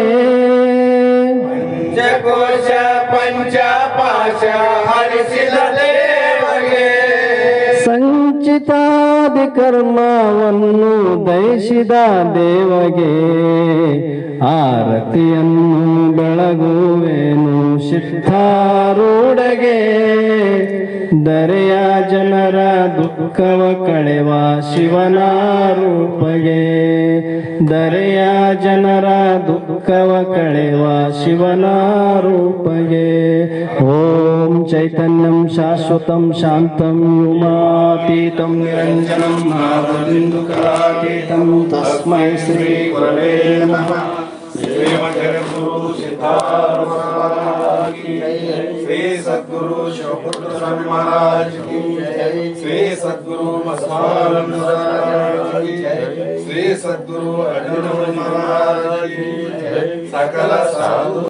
ಪಂಚಕೋಶ ಪಂಚಪಾಶ ಹರಿಸಿದ ದೇವಗೆ ಸಂಚಿತಾದಿ ಕರ್ಮವನ್ನು ದಯಿಸಿದ ದೇವಗೆ ಆರತಿಯನ್ನು ಬೆಳಗುವೇನು ಸಿದ್ಧಾರೂಢಗೆ ದರೆಯ ಜನರ ದುಃಖವ ಕಳೆವ ಶಿವನ ರೂಪಗೆ ದರೆಯ ಜನರ ದುಃಖವ ಕಳೆವ ಶಿವನ ರೂಪಗೆ ಓಂ ಚೈತನ್ಯಂ ಶಾಶ್ವತಂ ಶಾಂತಂ ವ್ಯೋಮಾತೀತಂ ನಿರಂಜನಂ ನಾದಬಿಂದುಕರಾತೀತಂ ತಸ್ಮೈ ಶ್ರೀ ಗುರವೇ ನಮಃ ಶ್ರೀಮದ್ಗುರು ಸಿದ್ಧಾರೂಢ ಕಿ ಜೈ ಶ್ರೀ ಸದ್ಗುರು ಶಿವಪುತ್ರ ಮಹಾರಾಜ್ ಕಿ ಜೈ ಶ್ರೀ ಸದ್ಗುರು ಬಸವಾನಂದ ಮಹಾರಾಜ್ ಕಿ ಜೈ ಶ್ರೀ ಸದ್ಗುರು ಅರ್ಜುನ ಮಹಾರಾಜ್ ಕಿ ಜೈ ಸಕಲ ಸಾಧು